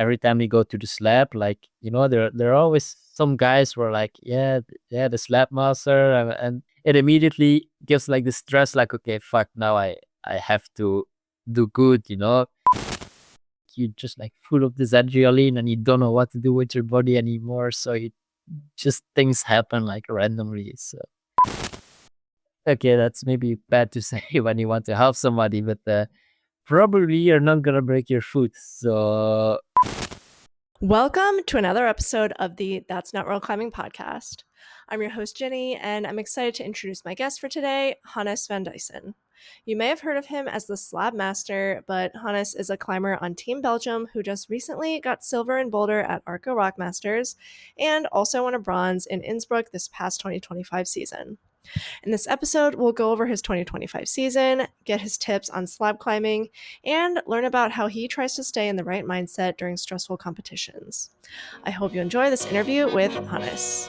every time we go to the SLAB, like, there are always some guys who are like, yeah, the SLAB master, and it immediately gives like the stress, like, okay, fuck, now I have to do good, you're just like full of this adrenaline and you don't know what to do with your body anymore, so you just things happen like randomly. So okay, that's maybe bad to say when you want to help somebody, but probably you're not gonna break your foot. So welcome to another episode of the That's Not Real Climbing podcast. I'm your host, Jenny, and I'm excited to introduce my guest for today, Hannes van Duysen. You may have heard of him as the SLAB master, but Hannes is a climber on Team Belgium who just recently got silver in boulder at Arco Rockmasters and also won a bronze in Innsbruck this past 2025 season. In this episode, we'll go over his 2025 season, get his tips on slab climbing, and learn about how he tries to stay in the right mindset during stressful competitions. I hope you enjoy this interview with Hannes.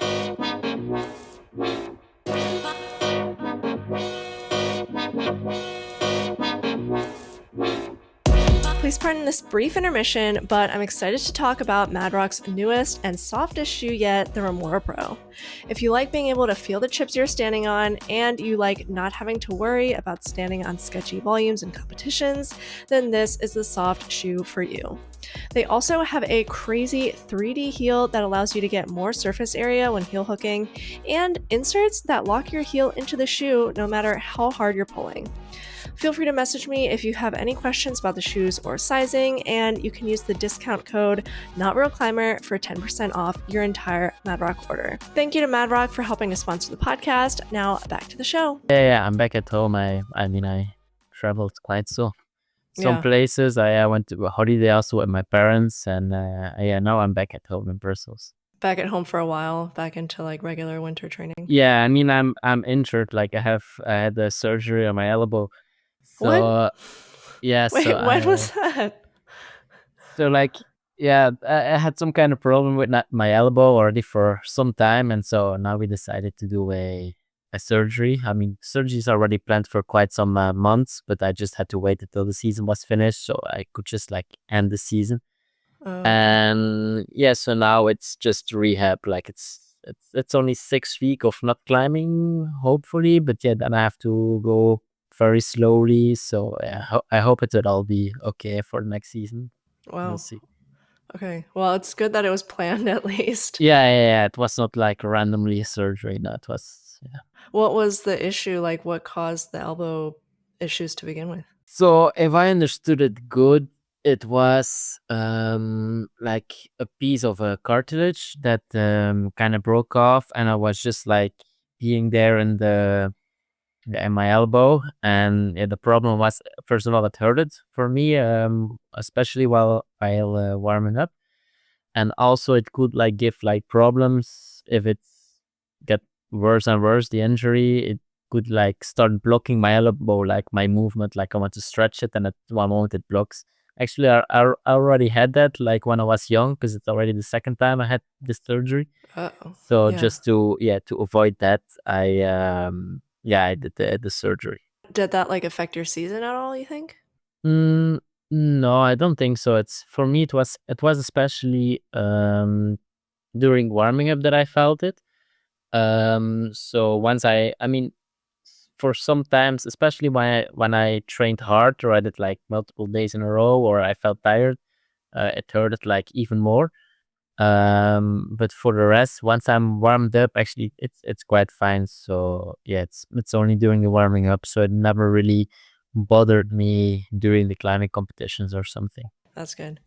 Please pardon this brief intermission, but I'm excited to talk about Mad Rock's newest and softest shoe yet, the Remora Pro. If you like being able to feel the chips you're standing on, and you like not having to worry about standing on sketchy volumes in competitions, then this is the soft shoe for you. They also have a crazy 3D heel that allows you to get more surface area when heel hooking, and inserts that lock your heel into the shoe no matter how hard you're pulling. Feel free to message me if you have any questions about the shoes or sizing, and you can use the discount code NotRealClimber for 10% off your entire Mad Rock order. Thank you to Mad Rock for helping to sponsor the podcast. Now back to the show. yeah, I'm back at home. I traveled quite some places. I went to a holiday also with my parents, and now I'm back at home in Brussels. Back at home for a while, back into like regular winter training. Yeah, I'm injured. Like I had a surgery on my elbow. So what? Yeah. Wait, so when was that? So like, yeah, I had some kind of problem with my elbow already for some time, and so now we decided to do a surgery. I mean, surgery is already planned for quite some months, but I just had to wait until the season was finished, so I could just like end the season. Oh. And yeah, so now it's just rehab. Like it's only 6 weeks of not climbing, hopefully, but yeah, then I have to go very slowly. So yeah, I hope it will all be okay for the next season. Wow. We'll see. Okay. Well, it's good that it was planned at least. Yeah. It was not like randomly a surgery. No, it was, yeah. What was the issue? Like, what caused the elbow issues to begin with? So if I understood it good, it was like a piece of a cartilage that kind of broke off, and I was just like being there in my elbow, and the problem was, first of all, it hurted for me, especially while warming up, and also it could like give like problems if it get worse and worse, the injury. It could like start blocking my elbow, like my movement, like I want to stretch it, and at one moment it blocks. Actually, I already had that like when I was young, because it's already the second time I had this surgery. Uh-oh. So Yeah. just to avoid that, I did the surgery. Did that like affect your season at all, you think? No, I don't think so. It's for me. It was especially during warming up that I felt it. So once I mean, for sometimes, especially when I trained hard, or I did like multiple days in a row, or I felt tired, it hurted like even more. But for the rest, once I'm warmed up, actually it's quite fine. So yeah, it's only during the warming up, so it never really bothered me during the climbing competitions or something. That's good.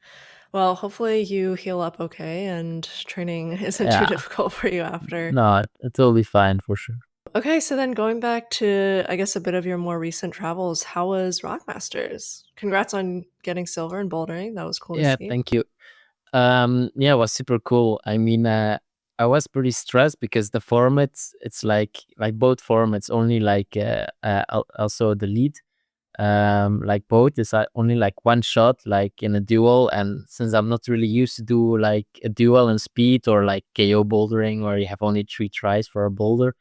Well, hopefully you heal up okay and training isn't Yeah. too difficult for you after. No, it's totally fine for sure. Okay, so then going back to, I guess, a bit of your more recent travels, how was Rockmasters? Congrats on getting silver in bouldering. That was cool to see. Thank you. Yeah, it was super cool. I mean, I was pretty stressed because the formats, it's like both formats only like also the lead. Like both is only like one shot, like in a duel, and since I'm not really used to do like a duel in speed or like KO bouldering where you have only 3 tries for a boulder,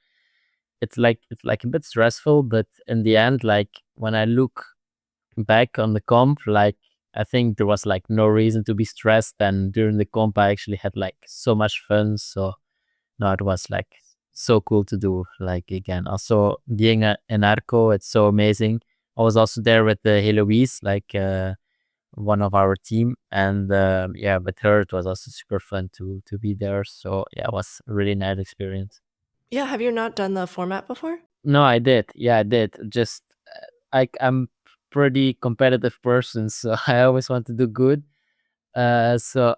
it's like a bit stressful. But in the end, like when I look back on the comp, like I think there was like no reason to be stressed. And during the comp, I actually had like so much fun. So no, it was like so cool to do like again. Also being an Arco, it's so amazing. I was also there with Heloise, like one of our team, and yeah, with her it was also super fun to be there. So yeah, it was a really nice experience. Yeah, have you not done the format before? No, I did. Yeah, I did. Just I'm pretty competitive person, so I always want to do good. So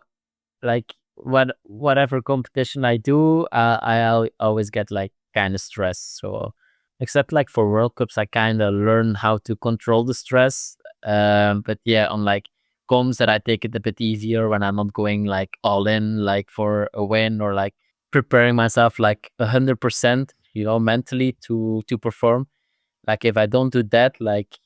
like whatever competition I do, always get like kind of stressed. So except like for World Cups, I kind of learn how to control the stress. But yeah, on like comps that I take it a bit easier when I'm not going like all in like for a win, or like preparing myself like 100%, mentally to perform. Like if I don't do that, like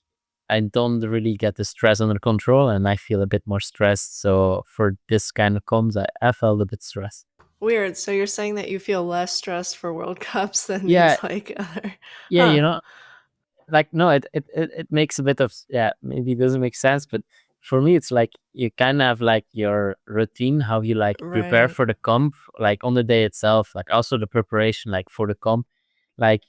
I don't really get the stress under control, and I feel a bit more stressed. So for this kind of comms, I felt a bit stressed. Weird. So you're saying that you feel less stressed for World Cups than Yeah, these like other yeah, Huh. like no, it makes a bit of, yeah, maybe it doesn't make sense, but for me, it's like you kind of have like your routine, how you like prepare Right. for the comp, like on the day itself, like also the preparation, like for the comp, like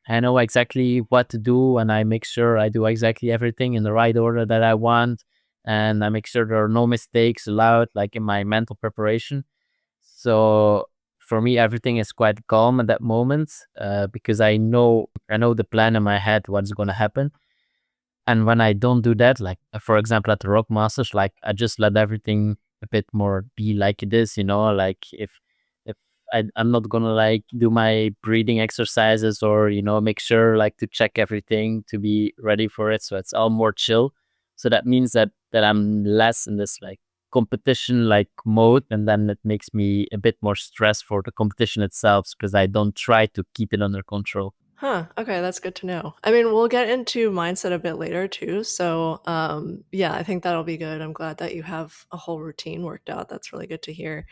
I know exactly what to do, and I make sure I do exactly everything in the right order that I want, and I make sure there are no mistakes allowed, like in my mental preparation. So for me, everything is quite calm at that moment, because I know the plan in my head, what's going to happen. And when I don't do that, like for example at the Rock Masters, like I just let everything a bit more be like it is, like if I'm not gonna like do my breathing exercises, or make sure like to check everything to be ready for it, so it's all more chill. So that means that I'm less in this like competition like mode, and then it makes me a bit more stressed for the competition itself, because I don't try to keep it under control. Huh. Okay, that's good to know. I mean, we'll get into mindset a bit later too. So, yeah, I think that'll be good. I'm glad that you have a whole routine worked out. That's really good to hear.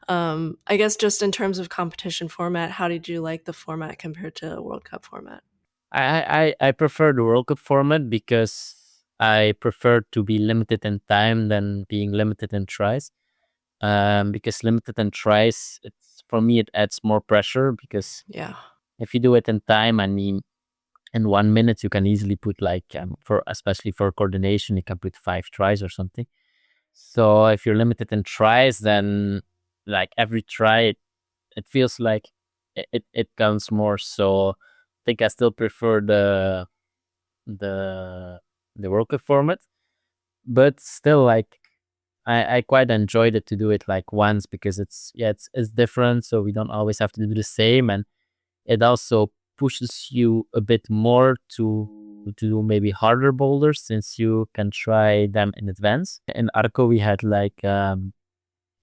I guess just in terms of competition format, how did you like the format compared to World Cup format? I prefer the World Cup format because I prefer to be limited in time than being limited in tries. Because limited in tries, it's for me it adds more pressure, because Yeah. if you do it in time, I mean, in 1 minute you can easily put like for especially for coordination, you can put 5 tries or something. So if you're limited in tries, then like every try, it feels like it counts more. So I think I still prefer the the World Cup format, but still like I quite enjoyed it to do it like once, because it's different, so we don't always have to do the same, and it also pushes you a bit more to do maybe harder boulders, since you can try them in advance. In Arco we had like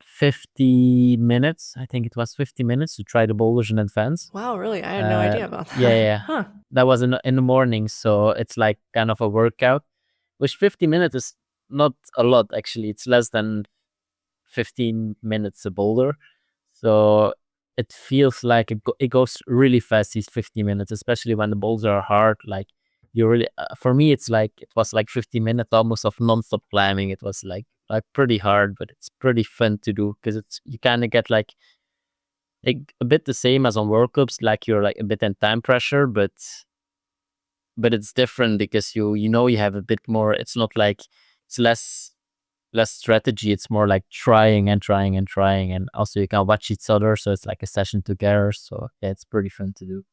50 minutes, I think it was 50 minutes to try the boulders in advance. Wow, really? I had no idea about Yeah, that. yeah. Huh. That was in the morning, so it's like kind of a workout. Which 50 minutes is not a lot actually. It's less than 15 minutes a boulder. So it feels like it goes really fast, these 50 minutes, especially when the boulders are hard. Like you really, for me, it's like it was like 50 minutes almost of non-stop climbing. It was like pretty hard, but it's pretty fun to do, because it's you kind of get like a bit the same as on World Cups, like you're like a bit in time pressure, but it's different, because you have a bit more. It's not like it's less strategy. It's more like trying and trying and trying, and also you can watch each other, so it's like a session together. So yeah, it's pretty fun to do.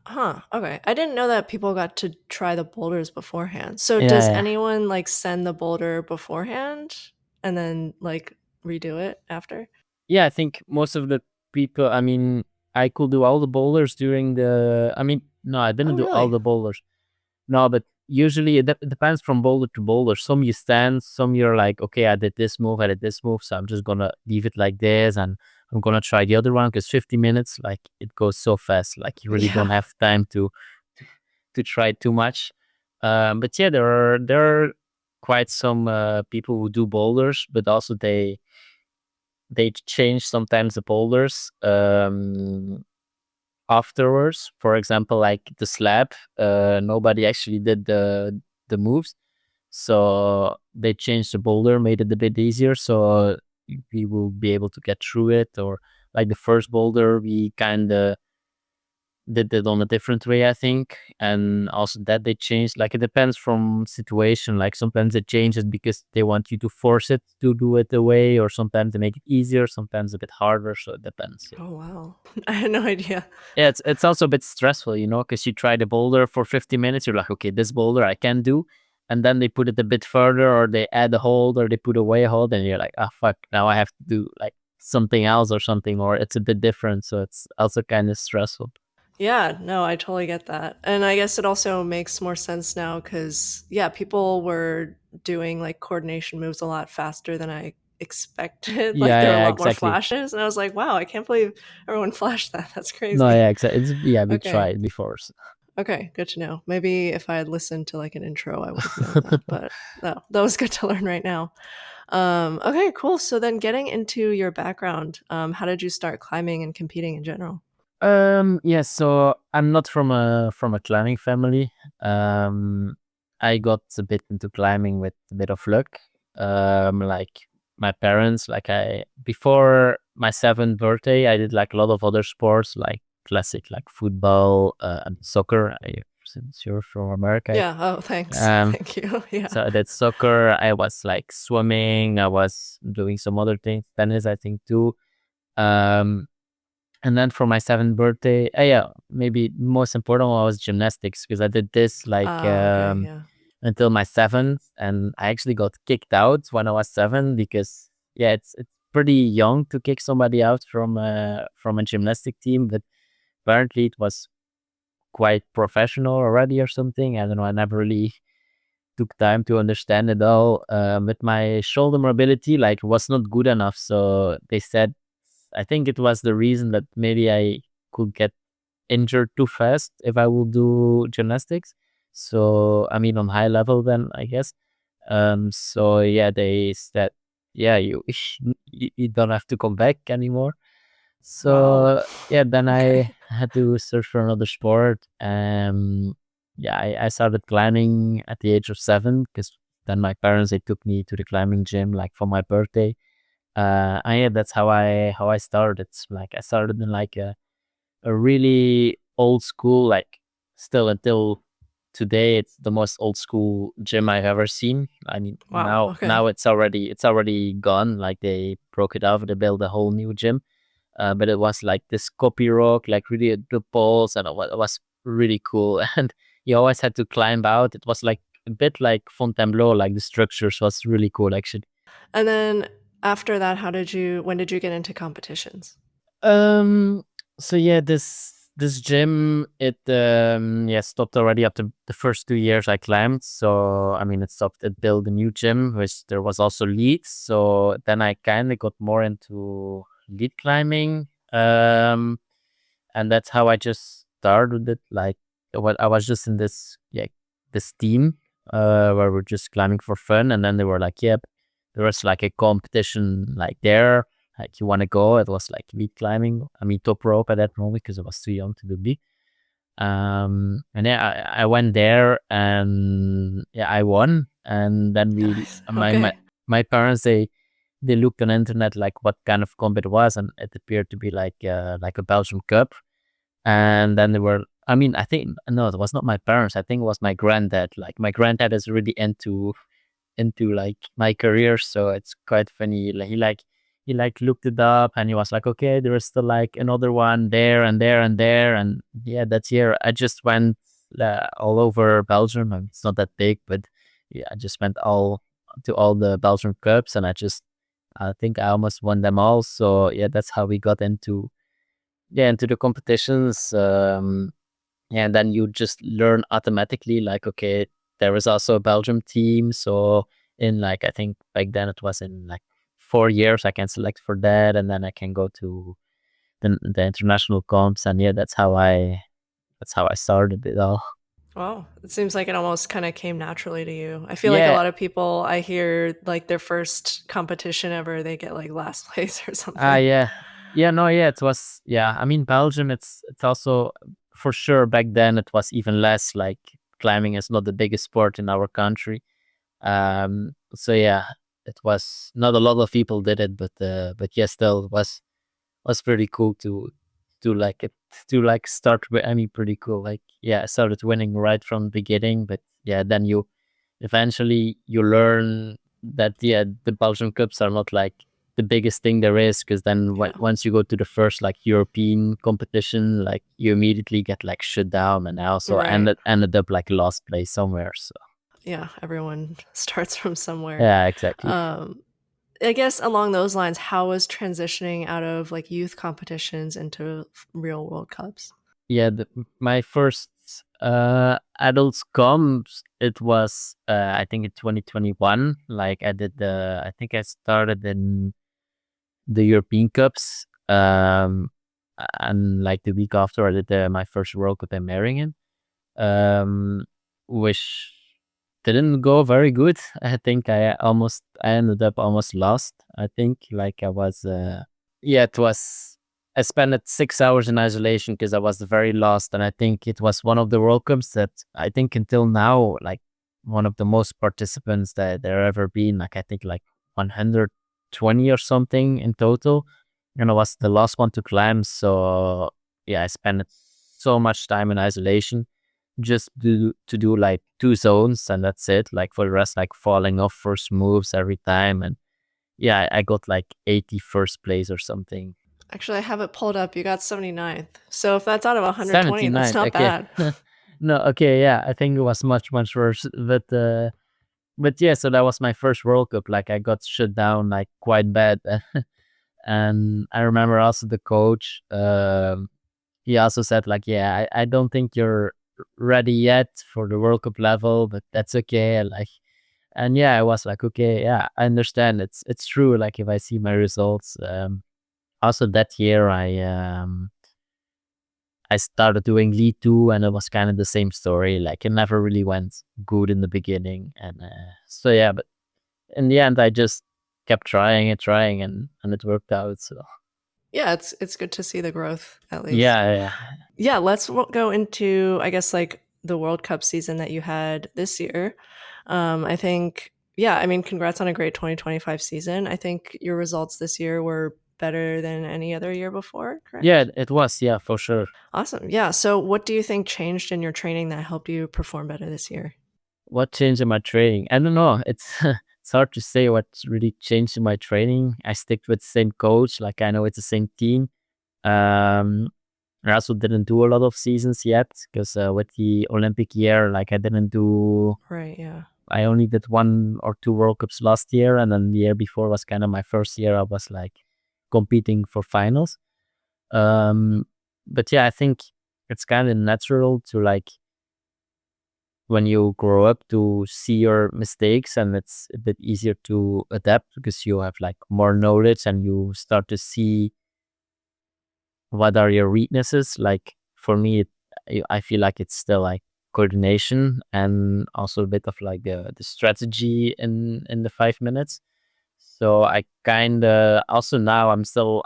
Huh. Okay. I didn't know that people got to try the boulders beforehand. So Yeah, does yeah, anyone like send the boulder beforehand and then like redo it after? yeah. I think most of the people. I mean, I could do all the boulders during the. I mean, no, I Oh, didn't do all really? the boulders. No, but usually it depends from boulder to boulder. Some you stand, some you're like, okay, I did this move, I did this move, so I'm just gonna leave it like this, and I'm gonna try the other one, because 50 minutes, like it goes so fast, like you really Yeah. don't have time to try too much. But yeah, there are quite some people who do boulders, but also they change sometimes the boulders afterwards. For example, like the SLAB, nobody actually did the moves. So they changed the boulder, made it a bit easier, so we will be able to get through it. Or like the first boulder, we kind of did it on a different way, I think. And also that they changed, like it depends from situation. Like sometimes they change it because they want you to force it to do it the way, or sometimes they make it easier, sometimes a bit harder. So it depends. Yeah. Oh wow. I had no idea. Yeah, it's also a bit stressful, because you try the boulder for 50 minutes. You're like, okay, this boulder I can do, and then they put it a bit further, or they add a hold, or they put away a hold, and you're like, ah, fuck, now I have to do like something else or something, or it's a bit different. So it's also kind of stressful. Yeah, no, I totally get that. And I guess it also makes more sense now because, yeah, people were doing like coordination moves a lot faster than I expected. Like Yeah, there were a yeah, lot more exactly. flashes. And I was like, wow, I can't believe everyone flashed that. That's No, crazy. yeah, exactly. Yeah, we Okay. tried before. Okay. Good to know. Maybe if I had listened to like an intro, I would have known that. But no, that was good to learn right now. Okay, cool. So then getting into your background, how did you start climbing and competing in general? Yeah, so I'm not from a climbing family. Um, I got a bit into climbing with a bit of luck. Like my parents, like I before my 7th birthday, I did like a lot of other sports, like classic, like football, and soccer. Since you're from America, Yeah. Oh, thanks. um, Thank you. Yeah. so I did soccer. I was like swimming. I was doing some other things, tennis, I think too. Um, and then for my 7th birthday, yeah, maybe most important one was gymnastics, because I did this like Ah, okay. Yeah. until my 7th, and I actually got kicked out when I was 7 because yeah, it's pretty young to kick somebody out from a gymnastic team, but apparently it was quite professional already or something. I don't know. I never really took time to understand it all. But my shoulder mobility like was not good enough, so they said I think it was the reason that maybe I could get injured too fast if I will do gymnastics. So I mean on high level then I guess. So yeah, they said yeah, you don't have to come back anymore. Wow. So yeah, then Okay. I had to search for another sport. Yeah, I started climbing at the age of 7 because then my parents they took me to the climbing gym like for my birthday. And yeah, that's how I started. Like I started in like a really old school, like still until today, it's the most old school gym I've ever seen. I mean, Wow. now Okay. it's already gone. Like they broke it off, they built a whole new gym. But it was like this copy rock, like really the poles, and it was really cool. And you always had to climb out. It was like a bit like Fontainebleau, like the structures was really cool actually. And then after that, when did you get into competitions? Um. So yeah, this gym it yeah stopped already after the first 2 years I climbed. So I mean it stopped. It built a new gym, which there was also leads. So then I kind of got more into lead climbing. And that's how I just started it. Like what I was just in this team where we're just climbing for fun, and then they were like, "Yep, there was like a competition like there." Like you want to go? It was like lead climbing. I mean top rope at that moment because I was too young to do lead. And yeah, I went there and yeah, I won. And then Nice. my my Okay. my parents they looked on internet like what kind of comp it was, and it appeared to be like a Belgium Cup. And then they were, I mean, I think no, it was not my parents. I think it was my granddad. Like my granddad is really into like my career, so it's quite funny. Like he looked it up and he was like, okay, there is still like another one there and there and there, and yeah, that's here. I just went all over Belgium. And it's not that big, but yeah, I just went all to all the Belgium cups, and I think I almost won them all. So yeah, that's how we got into the competitions. Yeah, and then you just learn automatically, like, okay, there is also a Belgium team. So in like, I think back then it was in like 4 years, I can select for that, and then I can go to the international comps. And yeah, that's how I started it all. Wow. It seems like it almost kind of came naturally to you. I feel like a Yeah. lot of people I hear like their first competition ever, they get like last place or Ah, something. yeah. Yeah, no, yeah, it was, yeah. I mean, Belgium, it's also for sure back then it was even less like climbing is not the biggest sport in our country. So yeah, it was not a lot of people did it, but yeah, still was pretty cool to like it to like start with. I mean, pretty cool. Like yeah, I started winning right from the beginning, but yeah, then you eventually you learn that yeah, the Belgian Cups are not like the biggest thing there is, because then Yeah. once you go to the first like European competition, like you immediately get like shut down, and I also Right. ended up like last place somewhere. So Yeah, everyone starts from somewhere. yeah, exactly. Um, I guess along those lines, how was transitioning out of like youth competitions into real World Cups? Yeah, my first adults comps, it was I think in 2021. Like I think I started in the European Cups, and like the week after I did my first World Cup in Meiringen, which didn't go very good. I think I ended up almost lost. I think like I was yeah, it was. I spent 6 hours in isolation because I was very lost, and I think it was one of the World Cups that I think until now, like one of the most participants that there ever been. Like I think like 120 or something in total, and I was the last one to climb. So yeah, I spent so much time in isolation just to do like 2 zones, and that's it. Like for the rest, like falling off first moves every time, and yeah, I got like 81st place or something. Actually, I have it pulled up. You got 79th. So if that's out of 120, that's 79th, not okay. bad. No, okay, yeah, I think it was much worse, but yeah, so that was my first World Cup. Like I got shut down like quite bad. And I remember also the coach, he also said like, yeah, I don't think you're ready yet for the World Cup level, but that's okay. Like, and yeah, I was like, okay, yeah, I understand. It's true. Like if I see my results, also that year I started doing lead two, and it was kind of the same story. Like it never really went good in the beginning, and so yeah, but in the end, I just kept trying, and it worked out. So Yeah, it's good to see the growth at least. yeah, yeah, Yeah, let's go into I guess like the World Cup season that you had this year. I think yeah, I mean congrats on a great 2025 season. I think your results this year were better than any other year before, yeah, correct? it was, yeah, for sure. Awesome. Yeah. So what do you think changed in your training that helped you perform better this year? What changed in my training? I don't know. It's it's hard to say what's really changed in my training. I stick with the same coach. Like I know it's the same team. Um, I also didn't do a lot of seasons yet because with the Olympic year, like I didn't do. Right, yeah. I only did 1 or 2 World Cups last year, and then the year before was kind of my first year. I was like competing for finals. Um, but yeah, I think it's kind of natural to like when you grow up to see your mistakes, and it's a bit easier to adapt because you have like more knowledge and you start to see what are your weaknesses. Like for me I feel like it's still like coordination and also a bit of like the strategy in the 5 minutes. So I kind of also now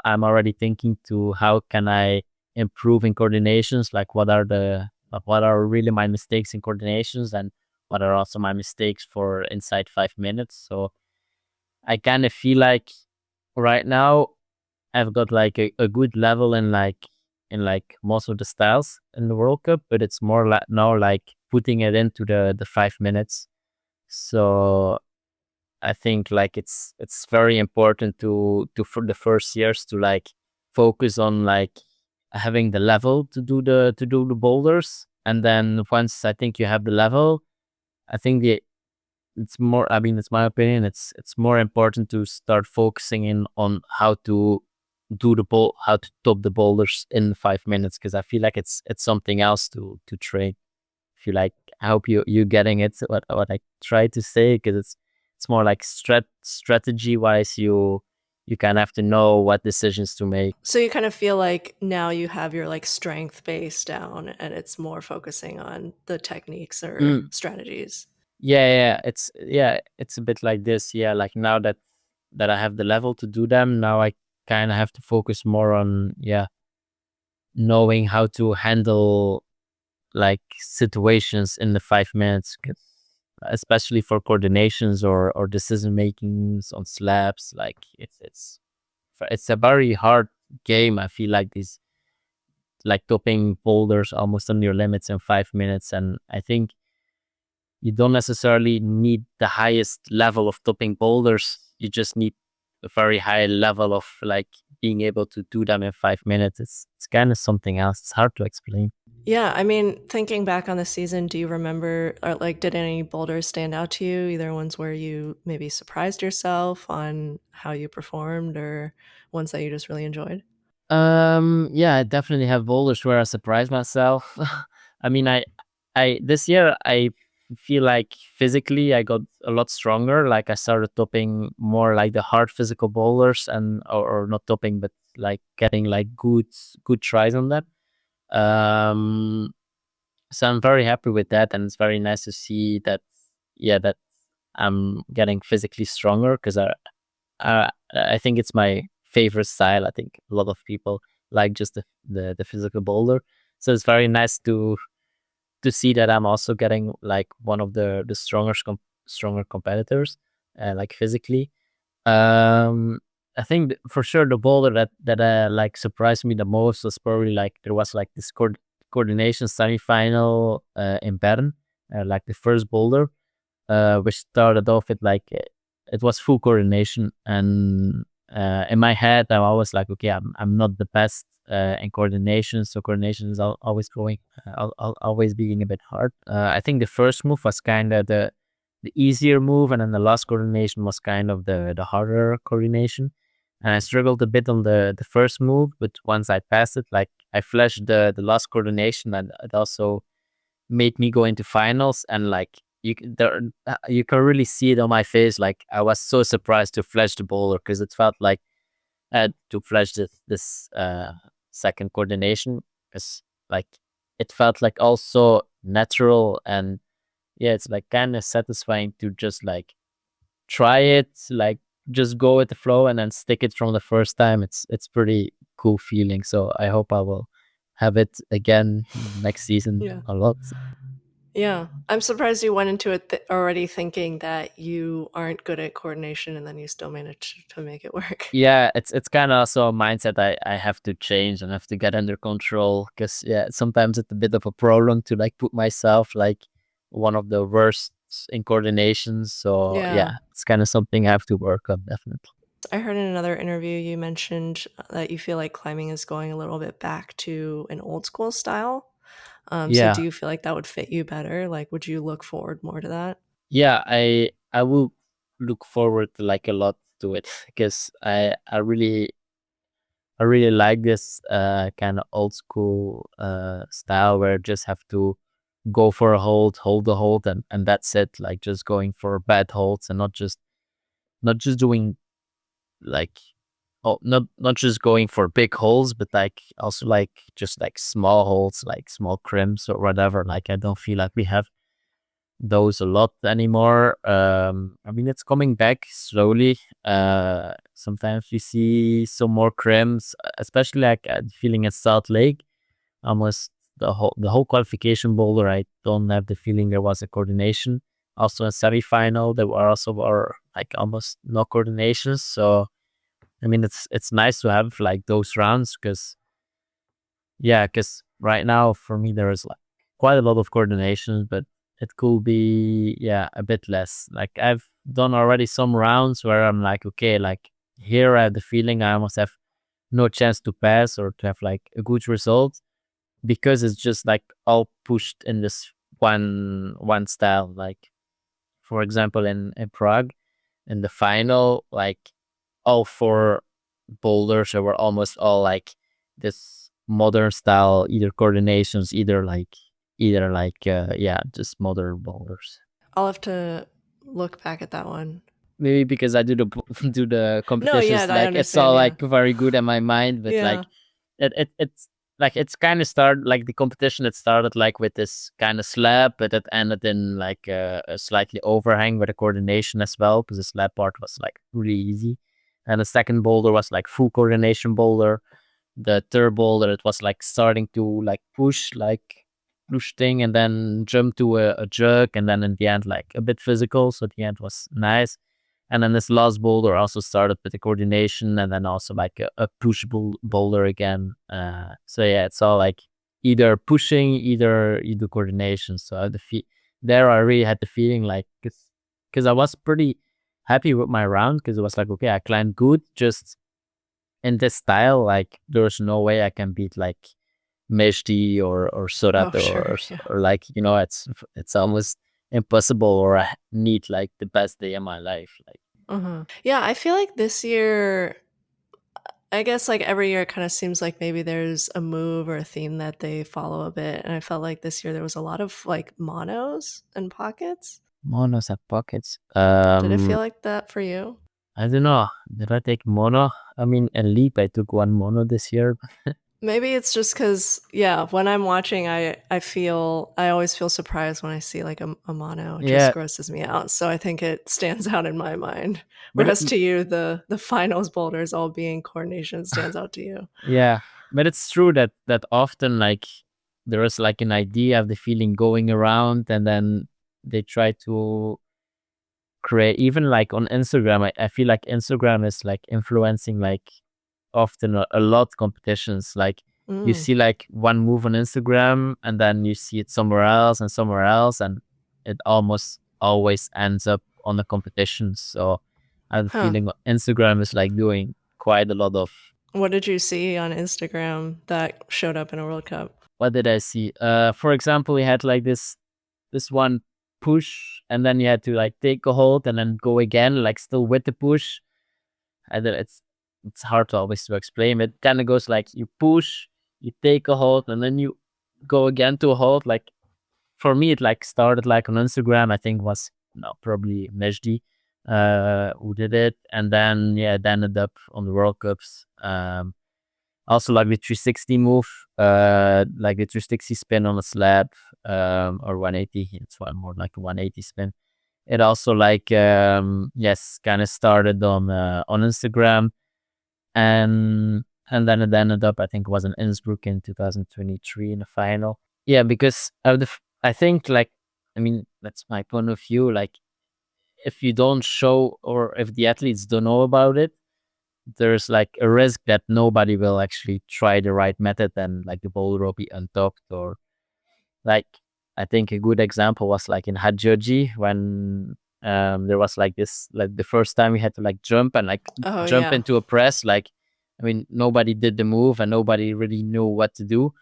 I'm already thinking to how can I improve in coordinations, like what are really my mistakes in coordinations, and what are also my mistakes for inside 5 minutes. So I kind of feel like right now I've got like a good level in like most of the styles in the World Cup, but it's more like now like putting it into the 5 minutes. So I think like it's very important to for the first years to like focus on like having the level to do the boulders, and then once I think you have the level, I think it's more. I mean, it's my opinion. It's more important to start focusing in on how to how to top the boulders in 5 minutes, because I feel like it's something else to train. If you like, I hope you getting it. What I try to say, because it's more like strategy wise. You kind of have to know what decisions to make. So you kind of feel like now you have your like strength base down and it's more focusing on the techniques or Mm, strategies. yeah, it's a bit like this. Yeah, like now that I have the level to do them, now I kind of have to focus more on knowing how to handle like situations in the 5 minutes. especially for coordinations or decision makings on slabs. Like it's a very hard game. I feel like these like topping boulders almost on your limits in 5 minutes, and I think you don't necessarily need the highest level of topping boulders. You just need a very high level of like being able to do them in 5 minutes. It's kind of something else. It's hard to explain. Yeah, I mean, thinking back on the season, do you remember, or like, did any boulders stand out to you? Either ones where you maybe surprised yourself on how you performed, or ones that you just really enjoyed? Yeah, I definitely have boulders where I surprise myself. I mean, I this year I feel like physically I got a lot stronger. Like I started topping more like the hard physical boulders and or not topping, but like getting like good tries on that. Um, so I'm very happy with that, and it's very nice to see that. Yeah, that I'm getting physically stronger because I think it's my favorite style. I think a lot of people like just the physical boulder. So it's very nice to see that I'm also getting like one of the stronger competitors, like physically. Um, I think for sure the boulder that like surprised me the most was probably like there was like this coordination semifinal in Bern, like the first boulder, which started off with like it was full coordination, and in my head I was like, okay, I'm not the best in coordination, so coordination is always going, always being a bit hard. I think the first move was kind of the easier move, and then the last coordination was kind of the harder coordination. And I struggled a bit on the first move, but once I passed it, like I flashed the last coordination, and it also made me go into finals. And like you can really see it on my face. Like I was so surprised to flash the bowler because it felt like I had to flash this second coordination because like it felt like also natural. And yeah, it's like kind of satisfying to just like try it, like just go with the flow and then stick it from the first time. It's pretty cool feeling. So I hope I will have it again next season Yeah. a lot. Yeah. I'm surprised you went into it already thinking that you aren't good at coordination and then you still managed to make it work. Yeah, it's kind of also a mindset I have to change and have to get under control, because yeah, sometimes it's a bit of a problem to like put myself like one of the worst in coordination. So Yeah. yeah, it's kind of something I have to work on, definitely. I heard in another interview you mentioned that you feel like climbing is going a little bit back to an old school style. So do Yeah, you feel like that would fit you better? Like, would you look forward more to that? yeah, I will look forward to like a lot to it because I really like this kind of old school style where you just have to go for a hold the hold, and that's it. Like just going for bad holds and not just doing like, oh, not just going for big holes, but like also like just like small holes, like small crimps or whatever. Like I don't feel like we have those a lot anymore. I mean, it's coming back slowly. Sometimes we see some more crimps, especially like feeling at Salt Lake. Almost the whole qualification boulder, I don't have the feeling there was a coordination. Also in semifinal, there were like almost no coordinations. So I mean, it's nice to have like those rounds because yeah, because right now for me there is like quite a lot of coordination, but it could be yeah a bit less. Like I've done already some rounds where I'm like, okay, like here I have the feeling I almost have no chance to pass or to have like a good result because it's just like all pushed in this one style. Like for example in Prague in the final, like all four boulders were almost all like this modern style, either coordinations, either like yeah, just modern boulders. I'll have to look back at that one. Maybe because I do the do the No, yeah, competitions, I like it's understand. all Yeah. like very good in my mind, but Yeah. like it's like it's kind of started like the competition. It started like with this kind of slab, but it ended in like a slightly overhang with a coordination as well, because the slab part was like really easy, and the second boulder was like full coordination boulder. The third boulder, it was like starting to like push, like push thing and then jump to a jerk, and then in the end like a bit physical, so the end was nice. And then this last boulder also started with the coordination, and then also like a push boulder again. So yeah, it's all like either pushing, either you do coordination. So there I really had the feeling like, because I was pretty happy with my round, because it was like, okay, I climbed good, just in this style, like there's no way I can beat like Meshti or Oh, Surat sure. Yeah. or like, it's almost impossible, or I need like the best day of my life. Like, Yeah, I feel like this year, I guess like every year it kind of seems like maybe there's a move or a theme that they follow a bit. And I felt like this year there was a lot of like monos and pockets. monos have pockets. Did it feel like that for you? I don't know. Did I take mono? I mean, in Leap, I took one mono this year. Maybe it's just because, yeah, when I'm watching, I always feel surprised when I see like a mono. It just Yeah, grosses me out. So I think it stands out in my mind. but Whereas to you, the finals boulders all being coordination stands out to you. yeah, but it's true that often like there is like an idea of the feeling going around, and then they try to create, even like on Instagram. I feel like Instagram is like influencing like often a lot competitions. Like you Mm. see like one move on Instagram, and then you see it somewhere else and somewhere else, and it almost always ends up on the competition. So I have a Huh. feeling Instagram is like doing quite a lot of. What did you see on Instagram that showed up in a World Cup? What did I see? For example, we had like this one push, and then you had to like take a hold and then go again, like still with the push. And then it's hard to always to explain. It kind of goes like you push, you take a hold, and then you go again to a hold. Like for me, it like started like on Instagram. I think was no probably Mejdi, who did it, and then yeah, it ended up on the World Cups. Also like the 360 move, like the 360 spin on a slab, or 180. It's one more like a 180 spin. It also like yes, kind of started on Instagram, and then it ended up, I think it was in Innsbruck in 2023 in the final. Yeah, because of I think like, I mean, that's my point of view. Like if you don't show, or if the athletes don't know about it, there's like a risk that nobody will actually try the right method, and like the boulder will be untopped, or like, I think a good example was like in Hadjoji, when there was like this, like the first time we had to like jump and like Oh jump yeah. into a press. Like, I mean, nobody did the move and nobody really knew what to do.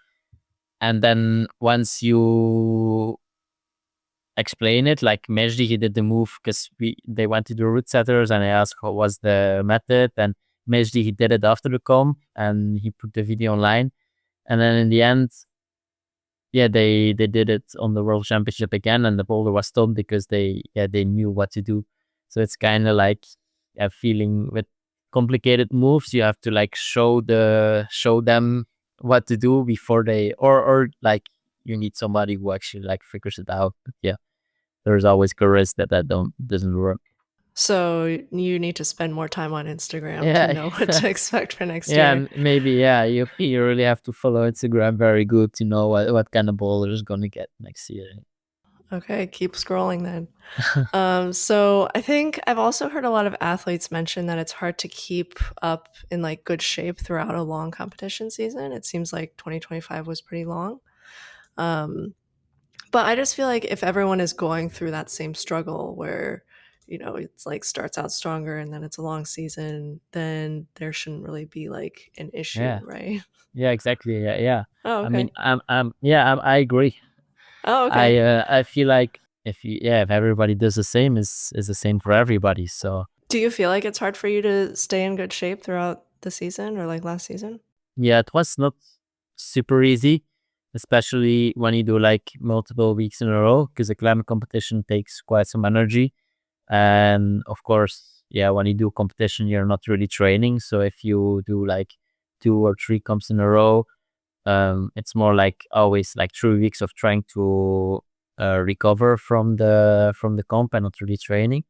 And then once you explain it, like Mejdi, he did the move because they went to the root setters, and I asked what was the method, and Mejdi, he did it after the com, and he put the video online. And then in the end, yeah, they did it on the World Championship again, and the boulder was stopped because they knew what to do. So it's kind of like a feeling with complicated moves. You have to like show them what to do before they, or like you need somebody who actually like figures it out. But yeah, there's always a risk that doesn't work. So you need to spend more time on Instagram to Yeah, know what to expect for next yeah, year. maybe, yeah. You really have to follow Instagram very good to know what kind of boulder is gonna get next year. Okay, keep scrolling then. So I think I've also heard a lot of athletes mention that it's hard to keep up in like good shape throughout a long competition season. It seems like 2025 was pretty long. Um, but I just feel like if everyone is going through that same struggle where, it's like starts out stronger and then it's a long season, then there shouldn't really be like an issue, Yeah. right? Yeah, exactly. Yeah, yeah. Oh, I mean, okay. yeah, I agree. Oh, okay. I feel like if everybody does the same, is the same for everybody. So Do you feel like it's hard for you to stay in good shape throughout the season or like last season? yeah, it was not super easy, especially when you do like multiple weeks in a row, because the climate competition takes quite some energy. And of course, yeah, when you do competition, you're not really training. So if you do like 2 or 3 comps in a row, it's more like always like 3 weeks of trying to recover from the comp and not really training.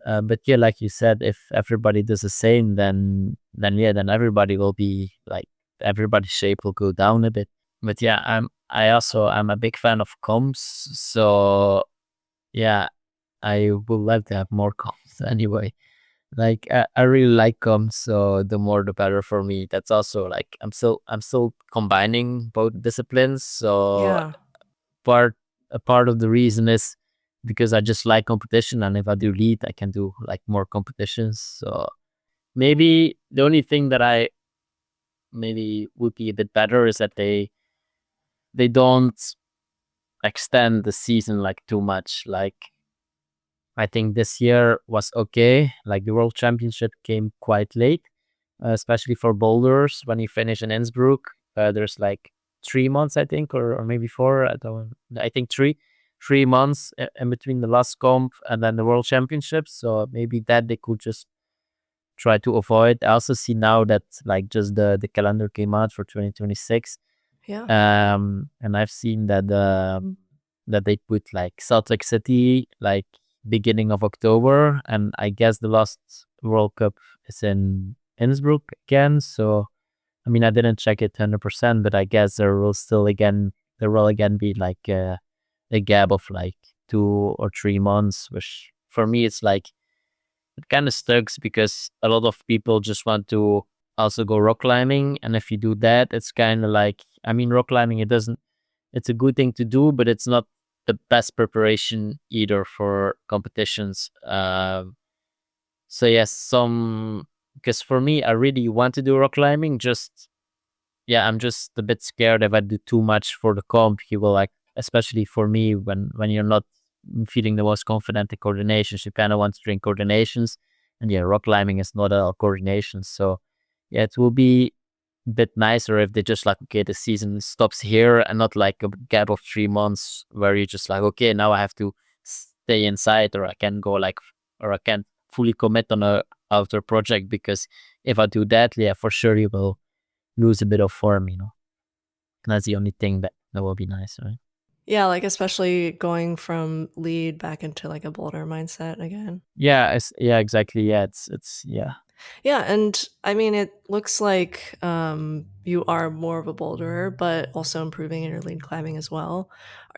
But yeah, like you said, if everybody does the same, then yeah, then everybody will be like, everybody's shape will go down a bit. but yeah, I'm a big fan of comps. So yeah, I would love to have more comps anyway. Like I really like comps, so the more the better for me. That's also like I'm still combining both disciplines. So Yeah. part a part of the reason is because I just like competition, and if I do lead, I can do like more competitions. So maybe the only thing that I maybe would be a bit better is that they don't extend the season like too much. Like I think this year was okay. Like the world championship came quite late, especially for boulders. When you finish in Innsbruck, there's like 3 months, I think, or maybe four. I don't. I think 3 months in between the last comp and then the world championships. So maybe that they could just try to avoid. I also see now that like just the calendar came out for 2026. Yeah. And I've seen that that they put like Salt Lake City like beginning of October, and I guess the last World Cup is in Innsbruck again. So I mean, I didn't check it 100%, but I guess there will again be like a gap of like 2 or 3 months, which for me it's like it kind of sucks because a lot of people just want to also go rock climbing, and if you do that, it's kind of like, I mean, rock climbing, it's a good thing to do, but it's not the best preparation either for competitions. So yes, some because for me, I really want to do rock climbing. Just yeah, I'm just a bit scared if I do too much for the comp. He will like, especially for me, when you're not feeling the most confident in coordinations, you kind of want to train coordinations, and yeah, rock climbing is not all coordinations. So yeah, it will be a bit nicer if they just like, okay, the season stops here and not like a gap of 3 months where you're just like, okay, now I have to stay inside, or I can go like, or I can fully commit on a outdoor project, because if I do that, yeah, for sure you will lose a bit of form, you know. And that's the only thing that will be nice, right? Yeah, like especially going from lead back into like a boulder mindset again. Yeah, yeah, exactly. Yeah, it's yeah. Yeah, and I mean, it looks like you are more of a boulderer, but also improving in your lead climbing as well.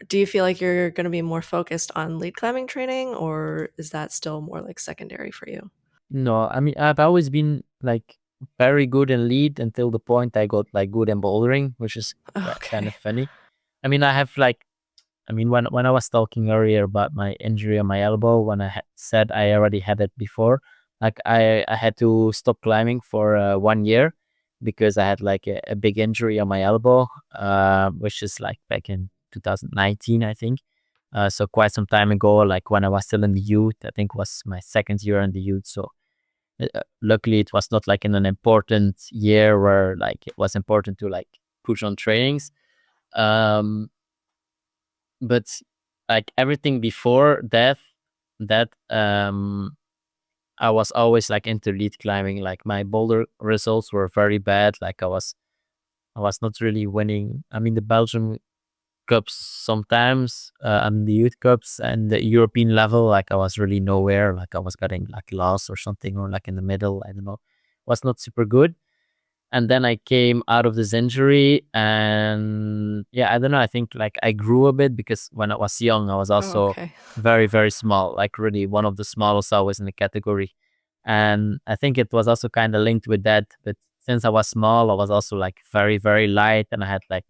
Do you feel like you're going to be more focused on lead climbing training, or is that still more like secondary for you? No, I mean, I've always been like very good in lead until the point I got like good in bouldering, which is kind Okay. of funny. I mean, I have like, I mean, when I was talking earlier about my injury on my elbow, when I said I already had it before, like I had to stop climbing for 1 year because I had like a big injury on my elbow, which is like back in 2019, I think. So quite some time ago, like when I was still in the youth, I think was my second year in the youth. So luckily it was not like in an important year where like it was important to like push on trainings. Um, but like everything before that, I was always like into lead climbing. Like my boulder results were very bad. Like I was not really winning. I mean, the Belgium cups sometimes, and the youth cups and the European level, like I was really nowhere. Like I was getting like lost or something, or like in the middle, I don't know, was not super good. And then I came out of this injury, and yeah, I don't know, I think like I grew a bit because when I was young, I was Oh, also okay. very, very small, like really one of the smallest always in the category. And I think it was also kind of linked with that. But since I was small, I was also like very, very light, and I had like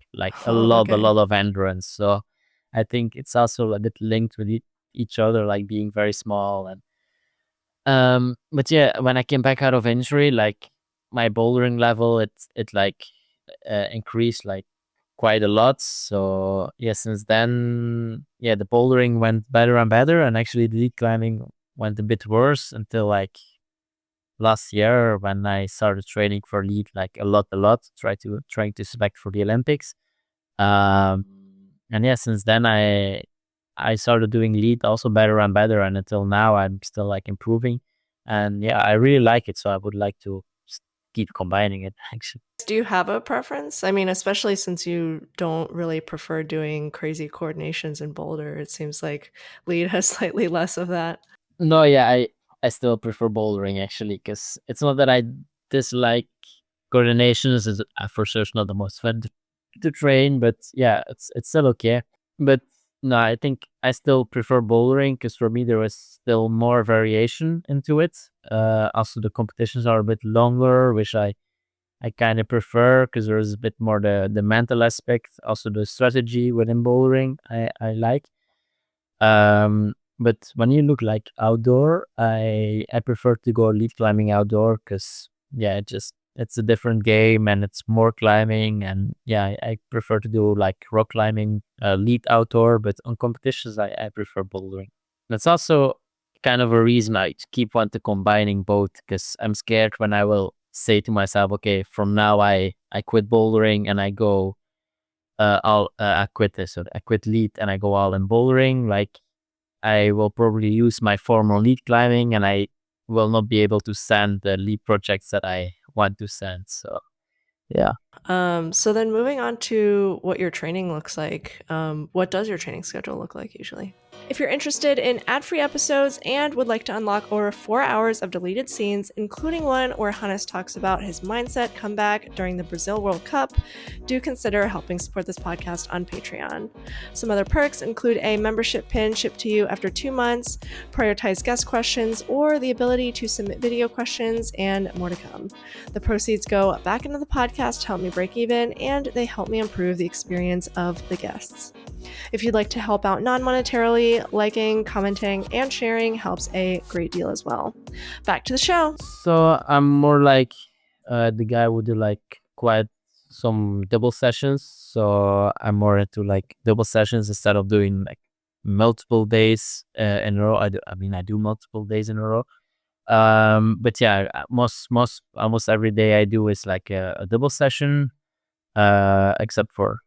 Oh, a okay. lot of endurance. So I think it's also a bit linked with each other, like being very small. And but yeah, when I came back out of injury, like my bouldering level, it like increased like quite a lot. So yeah, since then, yeah, the bouldering went better and better, and actually the lead climbing went a bit worse until like last year when I started training for lead like a lot, trying to select for the Olympics. Um, and yeah, since then I started doing lead also better and better, and until now I'm still like improving, and yeah, I really like it. So I would like to keep combining it actually. Do you have a preference? I mean, especially since you don't really prefer doing crazy coordinations in boulder, it seems like lead has slightly less of that. No, yeah, I still prefer bouldering actually, because it's not that I dislike coordinations. Is for sure it's not the most fun to train, but yeah, it's still okay. But no, I think I still prefer bouldering because for me there was still more variation into it. Also the competitions are a bit longer, which I kind of prefer because there's a bit more the mental aspect, also the strategy within bouldering. I like. But when you look like outdoor, I prefer to go lead climbing outdoor because yeah, it's a different game and it's more climbing and yeah, I prefer to do like rock climbing lead outdoor, but on competitions I prefer bouldering. That's also kind of a reason I keep want to combining both because I'm scared when I will say to myself, okay, from now I quit bouldering and I go I quit this, so I quit lead and I go all in bouldering. Like I will probably use my formal lead climbing and I will not be able to send the lead projects that I want to send. So yeah. So then moving on to what your training looks like, what does your training schedule look like usually? If you're interested in ad-free episodes and would like to unlock over 4 hours of deleted scenes, including one where Hannes talks about his mindset comeback during the Brazil World Cup, do consider helping support this podcast on Patreon. Some other perks include a membership pin shipped to you after 2 months, prioritized guest questions, or the ability to submit video questions, and more to come. The proceeds go back into the podcast to help me break even, and they help me improve the experience of the guests. If you'd like to help out non-monetarily, liking, commenting, and sharing helps a great deal as well. Back to the show. So I'm more like the guy who do like quite some double sessions. So I'm more into like double sessions instead of doing like multiple days in a row. I do multiple days in a row. But yeah, most almost every day I do is like a double session. Except for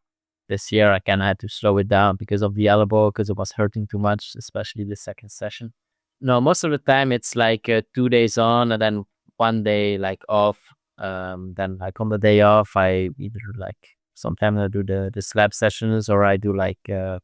this year, I kind of had to slow it down because of the elbow, because it was hurting too much, especially the second session. No, most of the time it's like 2 days on and then one day like off. Then like on the day off, I either like sometimes I do the slab sessions or I do like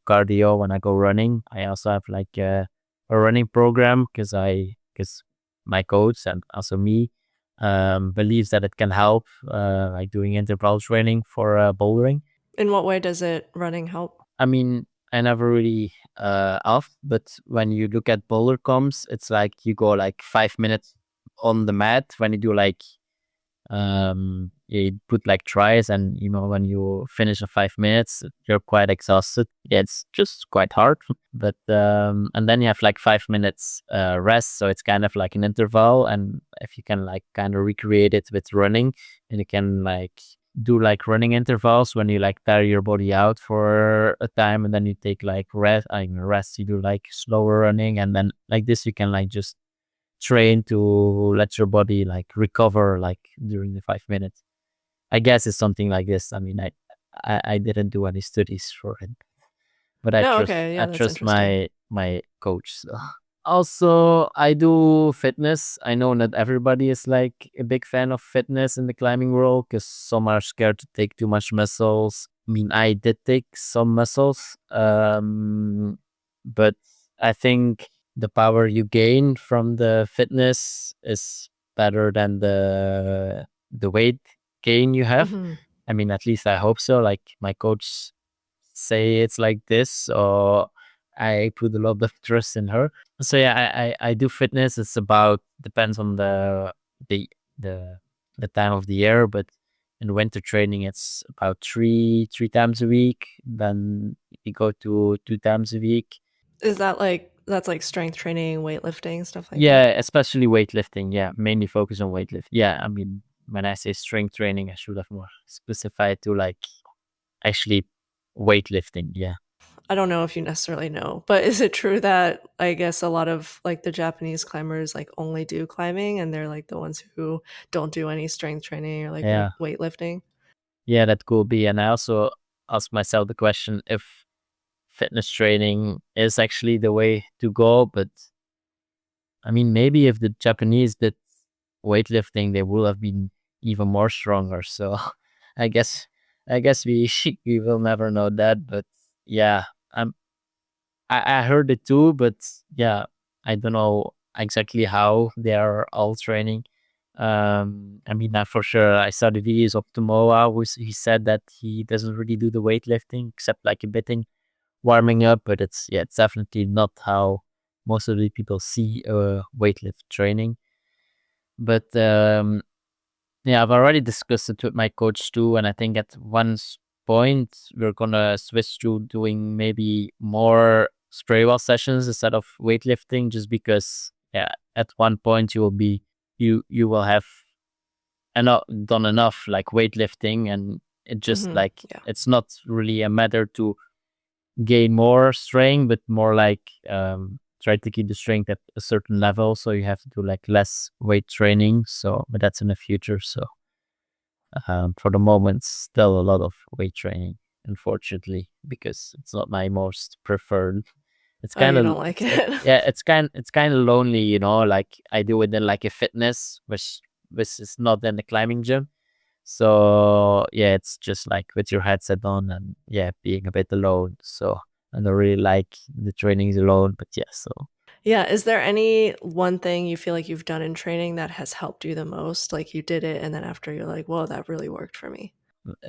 cardio when I go running. I also have like a running program because my coach and also me believes that it can help like doing interval training for bouldering. In what way does it running help? I mean, I never really off, but when you look at boulder comps, it's like you go like 5 minutes on the mat when you do like you put like tries and when you finish in 5 minutes you're quite exhausted. Yeah, it's just quite hard. But and then you have like 5 minutes rest, so it's kind of like an interval, and if you can like kind of recreate it with running, and you can like do like running intervals when you like tire your body out for a time and then you take like rest, you do like slower running, and then like this you can like just train to let your body like recover like during the 5 minutes. I guess it's something like this. I mean, I didn't do any studies for it, but No, okay, I yeah, that's trust interesting. my coach. So. Also, I do fitness. I know not everybody is like a big fan of fitness in the climbing world because some are scared to take too much muscles. I mean, I did take some muscles, but I think the power you gain from the fitness is better than the weight gain you have. Mhm. I mean, at least I hope so. Like my coach say it's like this, or I put a lot of trust in her. So yeah, I do fitness. It's about depends on the the the time of the year, but in winter training it's about three times a week. Then we go to 2 times a week. Is that's like strength training, weightlifting, stuff like that? Yeah, especially weightlifting. Yeah, mainly focus on weightlifting. Yeah, I mean when I say strength training, I should have more specified to like actually weightlifting. Yeah. I don't know if you necessarily know, but is it true that I guess a lot of like the Japanese climbers like only do climbing and they're like the ones who don't do any strength training or like Yeah. weightlifting? Yeah, that could be. And I also ask myself the question if fitness training is actually the way to go. But I mean, maybe if the Japanese did weightlifting, they would have been even more stronger. So I guess, I guess we we will never know that. But yeah, I'm I heard it too. But yeah, I don't know exactly how they are all training. I mean, for sure, I saw the videos of Tomoa, who he said that he doesn't really do the weightlifting except like a bit in warming up, but it's definitely not how most of the people see weightlift training. But yeah, I've already discussed it with my coach too, and I think at one point we're gonna switch to doing maybe more spray wall sessions instead of weightlifting, just because yeah, at one point you will have done enough like weightlifting, and it just Hmm. like Yeah. it's not really a matter to gain more strength, but more like try to keep the strength at a certain level. So you have to do like less weight training. So, but that's in the future. So for the moment, still a lot of weight training, unfortunately, because it's not my most preferred. It's Oh, kind you of don't like it? yeah, it's kind of lonely, you know. Like I do it in like a fitness, which is not in the climbing gym. So yeah, it's just like with your headset on and yeah, being a bit alone. So I don't really like the trainings alone, but yeah. So Yeah, is there any one thing you feel like you've done in training that has helped you the most? Like you did it and then after you're like, "Whoa, that really worked for me."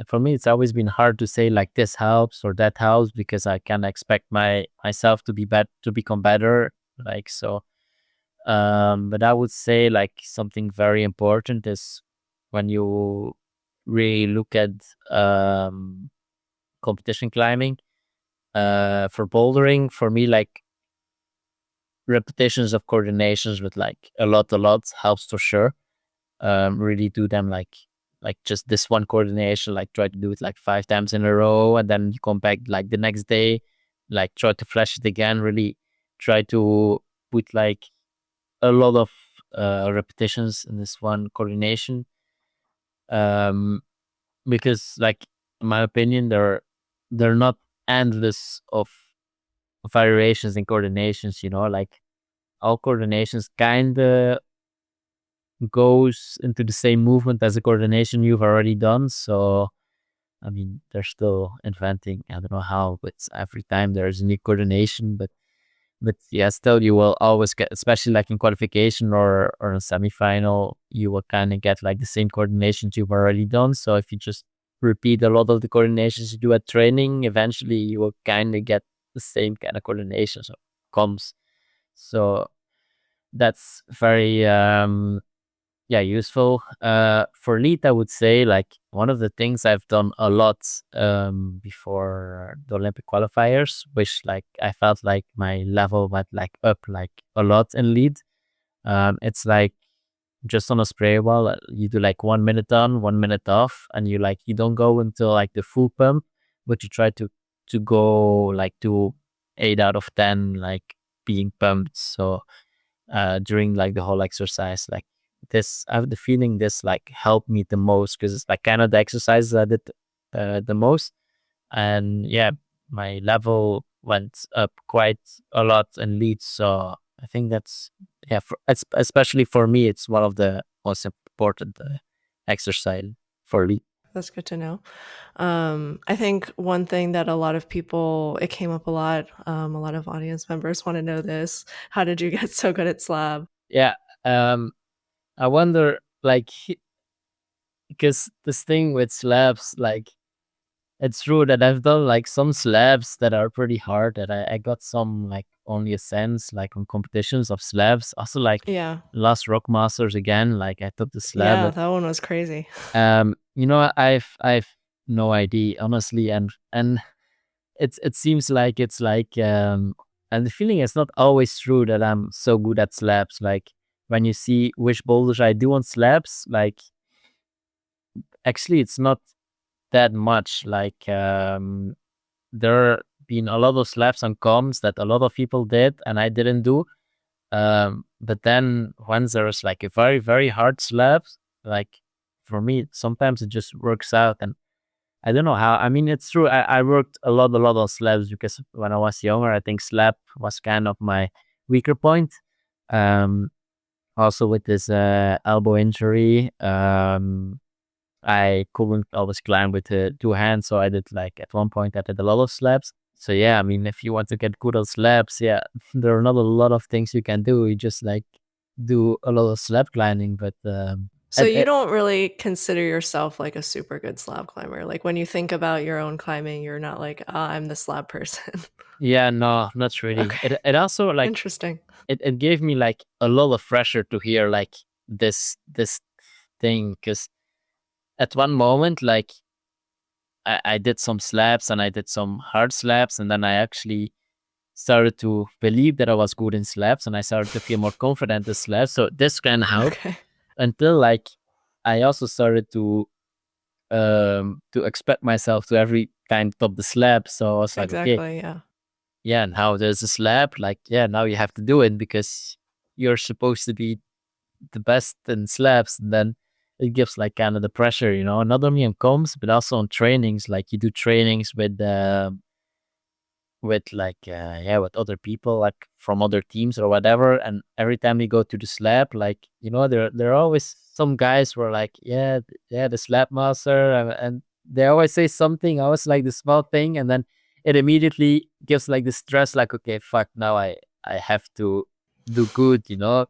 for me, it's always been hard to say like this helps or that helps because I can expect myself to be to become better. Like so, but I would say like something very important is when you really look at um competition climbing. For bouldering, for me, like repetitions of coordinations with like a lot helps for sure. Really do them like just this one coordination, like try to do it like 5 times in a row, and then you come back like the next day, like try to flash it again. Really try to put like a lot of repetitions in this one coordination. Um, because like in my opinion, they're not endless of variations and coordinations. You know, like all coordinations kind of goes into the same movement as a coordination you've already done. So, I mean, they're still inventing. I don't know how, but every time there's a new coordination. But yeah, still you will always get, especially like in qualification or in semifinal, you will kind of get like the same coordinations you've already done. So if you just repeat a lot of the coordinations you do at training, eventually you will kind of get the same kind of coordination. So comes. So that's very yeah, useful. For lead, I would say like one of the things I've done a lot before the Olympic qualifiers, which like I felt like my level went like up like a lot in lead. It's like just on a spray wall, you do like 1 minute on, 1 minute off, and you don't go until like the full pump, but you try to go like to 8 out of 10 like being pumped. So during like the whole exercise, like this I have the feeling this like helped me the most because it's like kind of the exercises I did the most. And yeah, my level went up quite a lot in leads. So I think that's yeah especially for me it's one of the most important exercise for lead. That's good to know. I think one thing that a lot of people, it came up a lot of audience members want to know this. How did you get so good at slab? Yeah, I wonder like because this thing with slabs like it's true that I've done like some slabs that are pretty hard that I got some like only a sense like on competitions of slabs. Also like Yeah. last Rockmasters again, like I took the slab, Yeah, but that one was crazy. you know I've no idea honestly, and it seems like it's like and the feeling is not always true that I'm so good at slabs. Like when you see which boulders I do on slabs, like actually it's not that much. Like there been a lot of slaps and comms that a lot of people did and I didn't do. But then once there's like a very, very hard slab, like for me, sometimes it just works out. And I don't know how. I mean, it's true. I worked a lot on slabs because when I was younger, I think slab was kind of my weaker point. Um, Also with this elbow injury, I couldn't always climb with the two hands, so I did like at one point I did a lot of slabs. So yeah, I mean, if you want to get good at slabs, yeah, there are not a lot of things you can do. You just like do a lot of slab climbing, but So you don't really consider yourself like a super good slab climber. Like when you think about your own climbing, you're not like, ah, I'm the slab person. Yeah, no, not really. Okay. It also like Interesting. it gave me like a lot of pressure to hear like this thing, because at one moment like I did some slabs and I did some hard slabs, and then I actually started to believe that I was good in slabs, and I started to feel more confident in slabs. So this can help Okay. until like I also started to expect myself to every kind of the slab. So I was like, okay, Exactly. Yeah. yeah, now there's a slab, like yeah, now you have to do it because you're supposed to be the best in slabs. And then it gives like kind of the pressure, not only on comps but also on trainings. Like you do trainings with like yeah, with other people like from other teams or whatever, and every time you go to the slab, like there are always some guys who are like, yeah, yeah, the slab master, and they always say something, always like the small thing, and then it immediately gives like the stress, like, okay, fuck, now I have to do good. Yeah.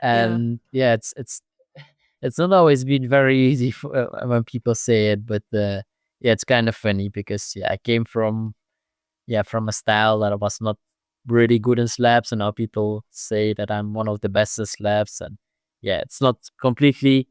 And yeah, it's not always been very easy for, when people say it, but yeah, it's kind of funny because yeah, I came from, yeah, from a style that I was not really good in slabs, and now people say that I'm one of the best in slabs. And yeah, it's not completely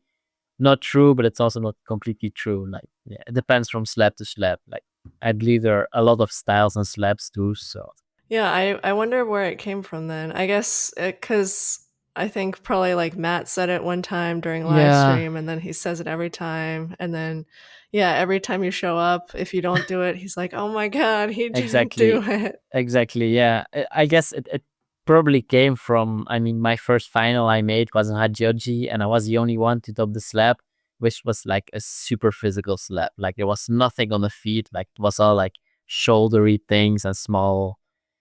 not true, but it's also not completely true. Like, yeah, it depends from slab to slab. Like, I believe there are a lot of styles and slabs too. So Yeah, I wonder where it came from then. I guess because I think probably like Matt said it one time during live yeah, stream, and then he says it every time. And then, yeah, every time you show up, if you don't do it, he's like, oh my God, he didn't do exactly. it. Exactly. Yeah. I guess it probably came from, I mean, my first final I made was in Hachioji, and I was the only one to top the slab, which was like a super physical slab. Like there was nothing on the feet. Like it was all like shouldery things and small.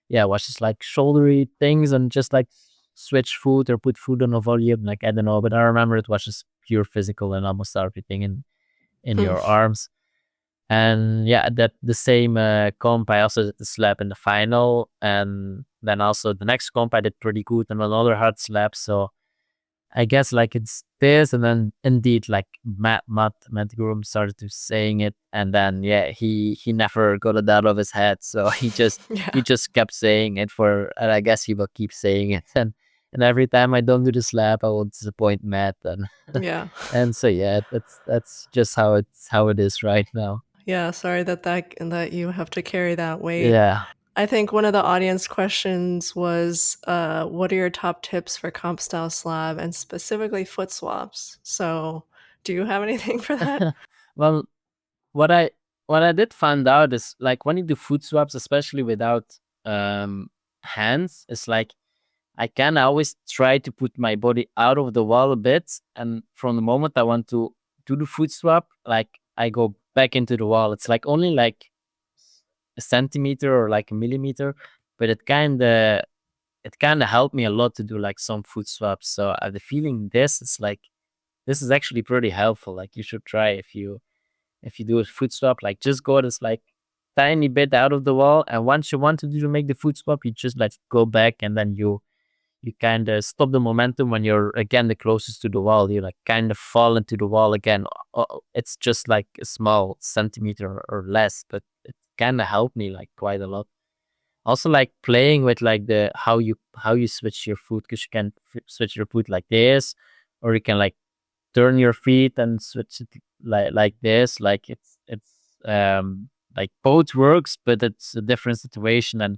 Yeah, it was just like shouldery things and just like switch foot or put foot on a volume. Like I don't know, but I remember it was just pure physical and almost everything in Hmm. your arms. And yeah, that the same comp, I also did the slab in the final, and then also the next comp I did pretty good on another hard slab. So I guess like it's this, and then indeed like Matt Groom started to saying it, and then yeah, he never got it out of his head, so he Yeah. just kept saying it for, and I guess he will keep saying it, and every time I don't do the slab, I will disappoint Matt, and Yeah. and so yeah, that's just how it is right now. Yeah. Sorry that you have to carry that weight. Yeah. I think one of the audience questions was, what are your top tips for comp style slab and specifically foot swaps? So, do you have anything for that? Well, what I what I did find out is like when you do foot swaps, especially without um hands, it's like I can always try to put my body out of the wall a bit, and from the moment I want to do the foot swap, like I go back into the wall. It's like only like a centimeter or like a millimeter, but it kind of helped me a lot to do like some foot swaps. So I have the feeling this is actually pretty helpful. Like you should try if you do a foot swap, like just go this like tiny bit out of the wall, and once you want to do to make the foot swap, you just like go back, and then you kind of stop the momentum when you're again the closest to the wall. You like kind of fall into the wall again. It's just like a small centimeter or less, but it kind of helped me like quite a lot. Also, like playing with like the how you switch your foot, because you can switch your foot like this, or you can like turn your feet and switch it like this. Like like both works, but it's a different situation, and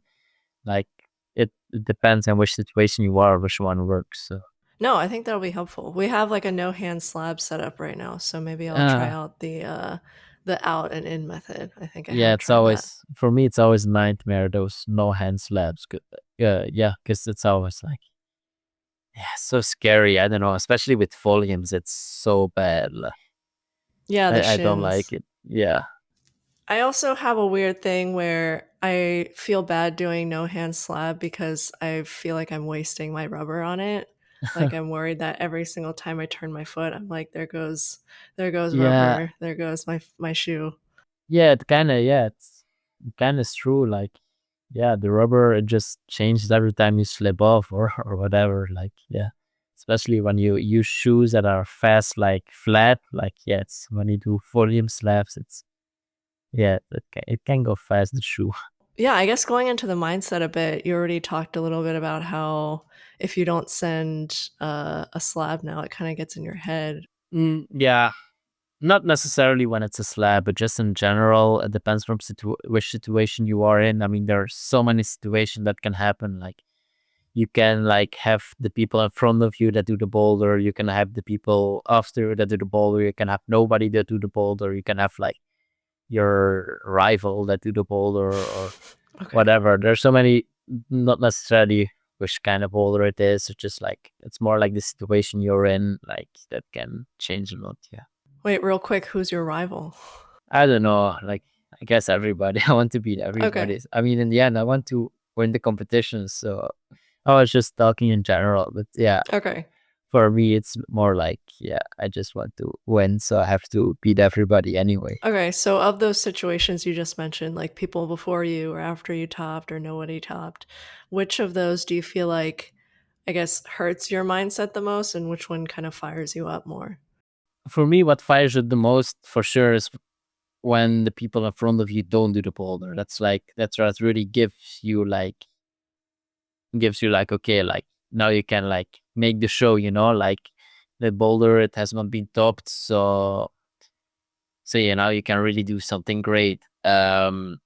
like it depends on which situation you are, which one works. So No, I think that'll be helpful. We have like a no hand slab set up right now, so maybe I'll try uh out the out and in method. I think I yeah, haven't it's tried that. always for me. It's always a nightmare, those no hand slabs. Yeah, because it's always like, yeah, so scary. I don't know, especially with volumes. It's so bad. Yeah, the I don't like shins. it. Yeah. I also have a weird thing where I feel bad doing no hand slab because I feel like I'm wasting my rubber on it. Like I'm worried that every single time I turn my foot, I'm like, there goes Yeah. rubber, there goes my shoe. Yeah, it's kind of true. Like, yeah, the rubber, it just changes every time you slip off or or whatever. Like, yeah. especially when you use shoes that are fast, like flat, like yeah, it's when you do volume slabs, it's yeah, it can go fast, the shoe. Yeah, I guess going into the mindset a bit, you already talked a little bit about how if you don't send a slab now, it kind of gets in your head. Yeah, not necessarily when it's a slab, but just in general, it depends from which situation you are in. I mean, there are so many situations that can happen. Like you can like have the people in front of you that do the boulder. You can have the people after you that do the boulder. You can have nobody that do the boulder. You can have like your rival that do the boulder or Okay. whatever. There's so many, not necessarily which kind of boulder it is. It's just like it's more like the situation you're in, like that can change a lot. Yeah. Wait, real quick, who's your rival? I don't know. Like I guess everybody. I want to beat Okay. everybody. I mean, in the end, I want to win the competition. So I was just talking in general, but yeah, Okay. for me, it's more like yeah, I just want to win, so I have to beat everybody anyway. Okay. So, of those situations you just mentioned, like people before you or after you topped or nobody topped, which of those do you feel like, I guess, hurts your mindset the most and which one kind of fires you up more? For me, what fires it the most, for sure, is when the people in front of you don't do the boulder. That's like that's what really gives you like okay, like now you can like make the show, like the boulder it has not been topped, so now you can really do something great. The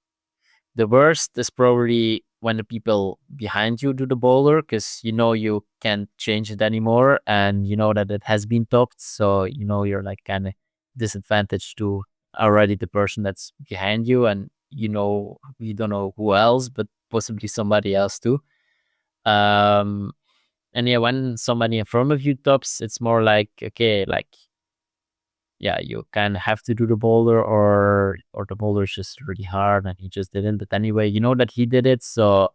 worst is probably when the people behind you do the boulder because you can't change it anymore and you know that it has been topped, so you're like kind of disadvantaged to already the person that's behind you, and you don't know who else, but possibly somebody else too. Um, and yeah, when somebody in front of you tops, it's more like okay, like yeah, you kind of have to do the boulder, or the boulder is just really hard and he just didn't. But anyway, you know that he did it, so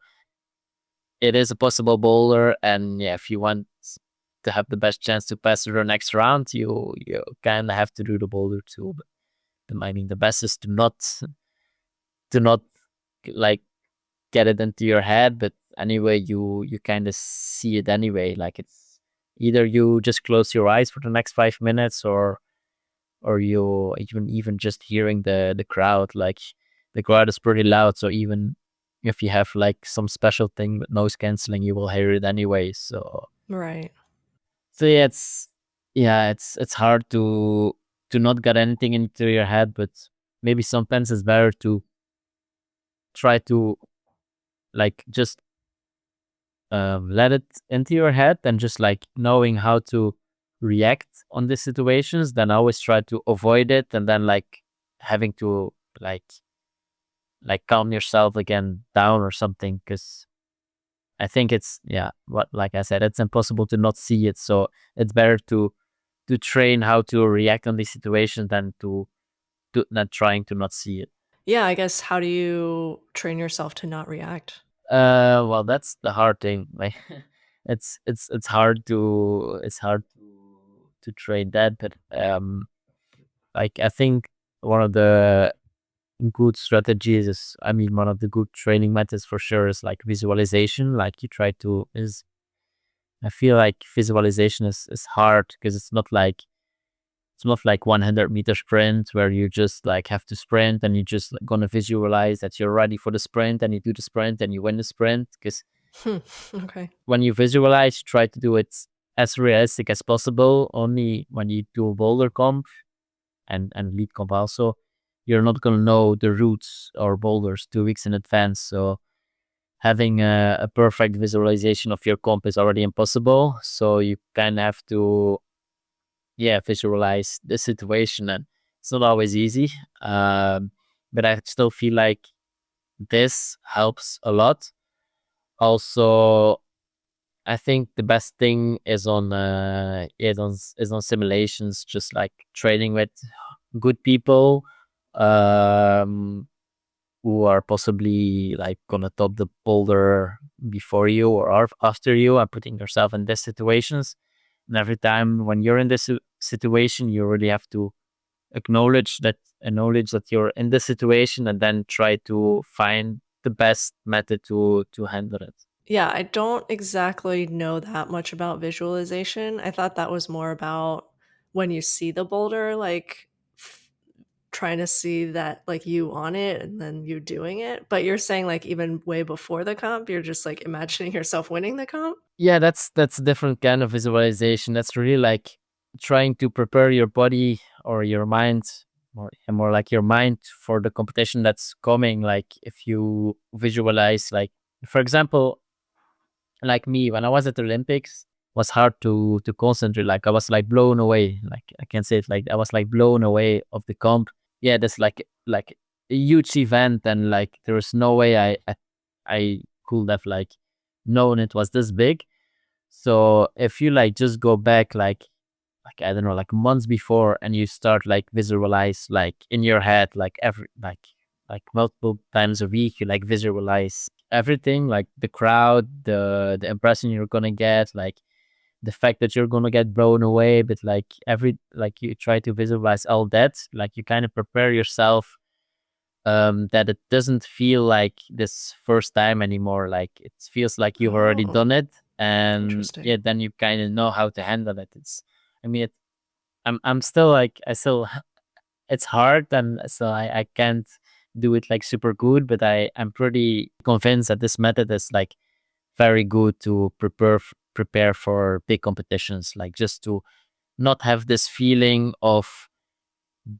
it is a possible boulder. And yeah, if you want to have the best chance to pass through the next round, you kind of have to do the boulder too. But I mean, the best is to not like get it into your head. But anyway, you kind of see it anyway. Like it's either you just close your eyes for the next 5 minutes, or you even just hearing the crowd, like the crowd is pretty loud, so even if you have like some special thing with noise canceling, you will hear it anyway. Right. So it's hard to not get anything into your head, but maybe sometimes it's better to try to like just let it into your head and just like knowing how to react on these situations, then always try to avoid it, and then like having to like calm yourself again down or something, because I think it's what like I said, it's impossible to not see it, so it's better to train how to react on these situations than to not trying to not see it. Yeah, I guess how do you train yourself to not react? Well, that's the hard thing. Like, it's hard to train that, but like I think one of the good strategies is, I mean, one of the good training methods for sure is like visualization. Like you try to is, I feel like visualization is hard because it's not like 100-meter sprint where you just like have to sprint and you just like, gonna visualize that you're ready for the sprint and you do the sprint and you win the sprint. Because Hmm. Okay. when you visualize, you try to do it as realistic as possible. Only when you do a boulder comp and lead comp also, you're not gonna know the routes or boulders 2 weeks in advance. So having a perfect visualization of your comp is already impossible. So you kind of have to visualize the situation, and it's not always easy. But I still feel like this helps a lot. Also, I think the best thing is on simulations, just like training with good people, um, who are possibly like gonna top the boulder before you or after you, and putting yourself in these situations. And every time when you're in this situation, you really have to acknowledge that you're in this situation, and then try to find the best method to handle it. Yeah, I don't exactly know that much about visualization. I thought that was more about when you see the boulder, like f- trying to see that like you on it and then you doing it. But you're saying like even way before the comp, you're just like imagining yourself winning the comp? Yeah, that's a different kind of visualization. That's really like trying to prepare your body or your mind, more like your mind for the competition that's coming. Like if you visualize, like for example, like me when I was at the Olympics, was hard to concentrate. Like I was like blown away. Like I can say it like I was like blown away of the comp. Yeah, that's like a huge event, and like there was no way I could have like known it was this big. So if you like just go back like I don't know, like months before, and you start like visualize like in your head like every like multiple times a week, you like visualize everything, like the crowd, the impression you're gonna get, like the fact that you're gonna get blown away, but like every like you try to visualize all that, like you kind of prepare yourself, that it doesn't feel like this first time anymore. Like it feels like you've already Oh, done it, and yeah, interesting. then you kind of know how to handle it. I mean, I'm still like, it's hard, and so I can't do it like super good, but I'm pretty convinced that this method is like very good to prepare for big competitions, like just to not have this feeling of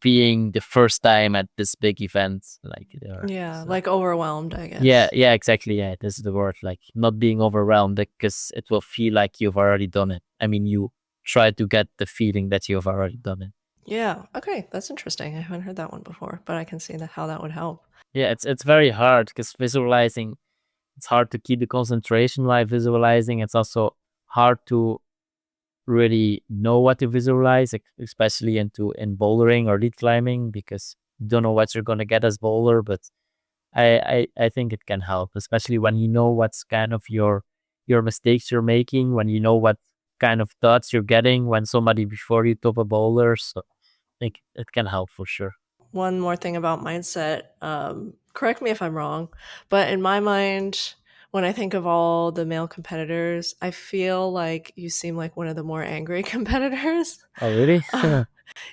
being the first time at this big event, like there. Yeah, So like overwhelmed, I yeah, guess. yeah, exactly. Yeah, this is the word. Like not being overwhelmed because it will feel like you've already done it. I mean, you try to get the feeling that you've already done it. Yeah. Okay, that's interesting. I haven't heard that one before, but I can see that how that would help. Yeah, it's very hard because visualizing, it's hard to keep the concentration while visualizing. It's also hard to really know what to visualize, especially in bouldering or lead climbing, because you don't know what you're gonna get as bowler. But I think it can help, especially when you know what's kind of your mistakes you're making, when you know what kind of thoughts you're getting when somebody before you top a bowler. So I think it can help for sure. One more thing about mindset, correct me if I'm wrong, but in my mind, when I think of all the male competitors, I feel like you seem like one of the more angry competitors. Oh, really?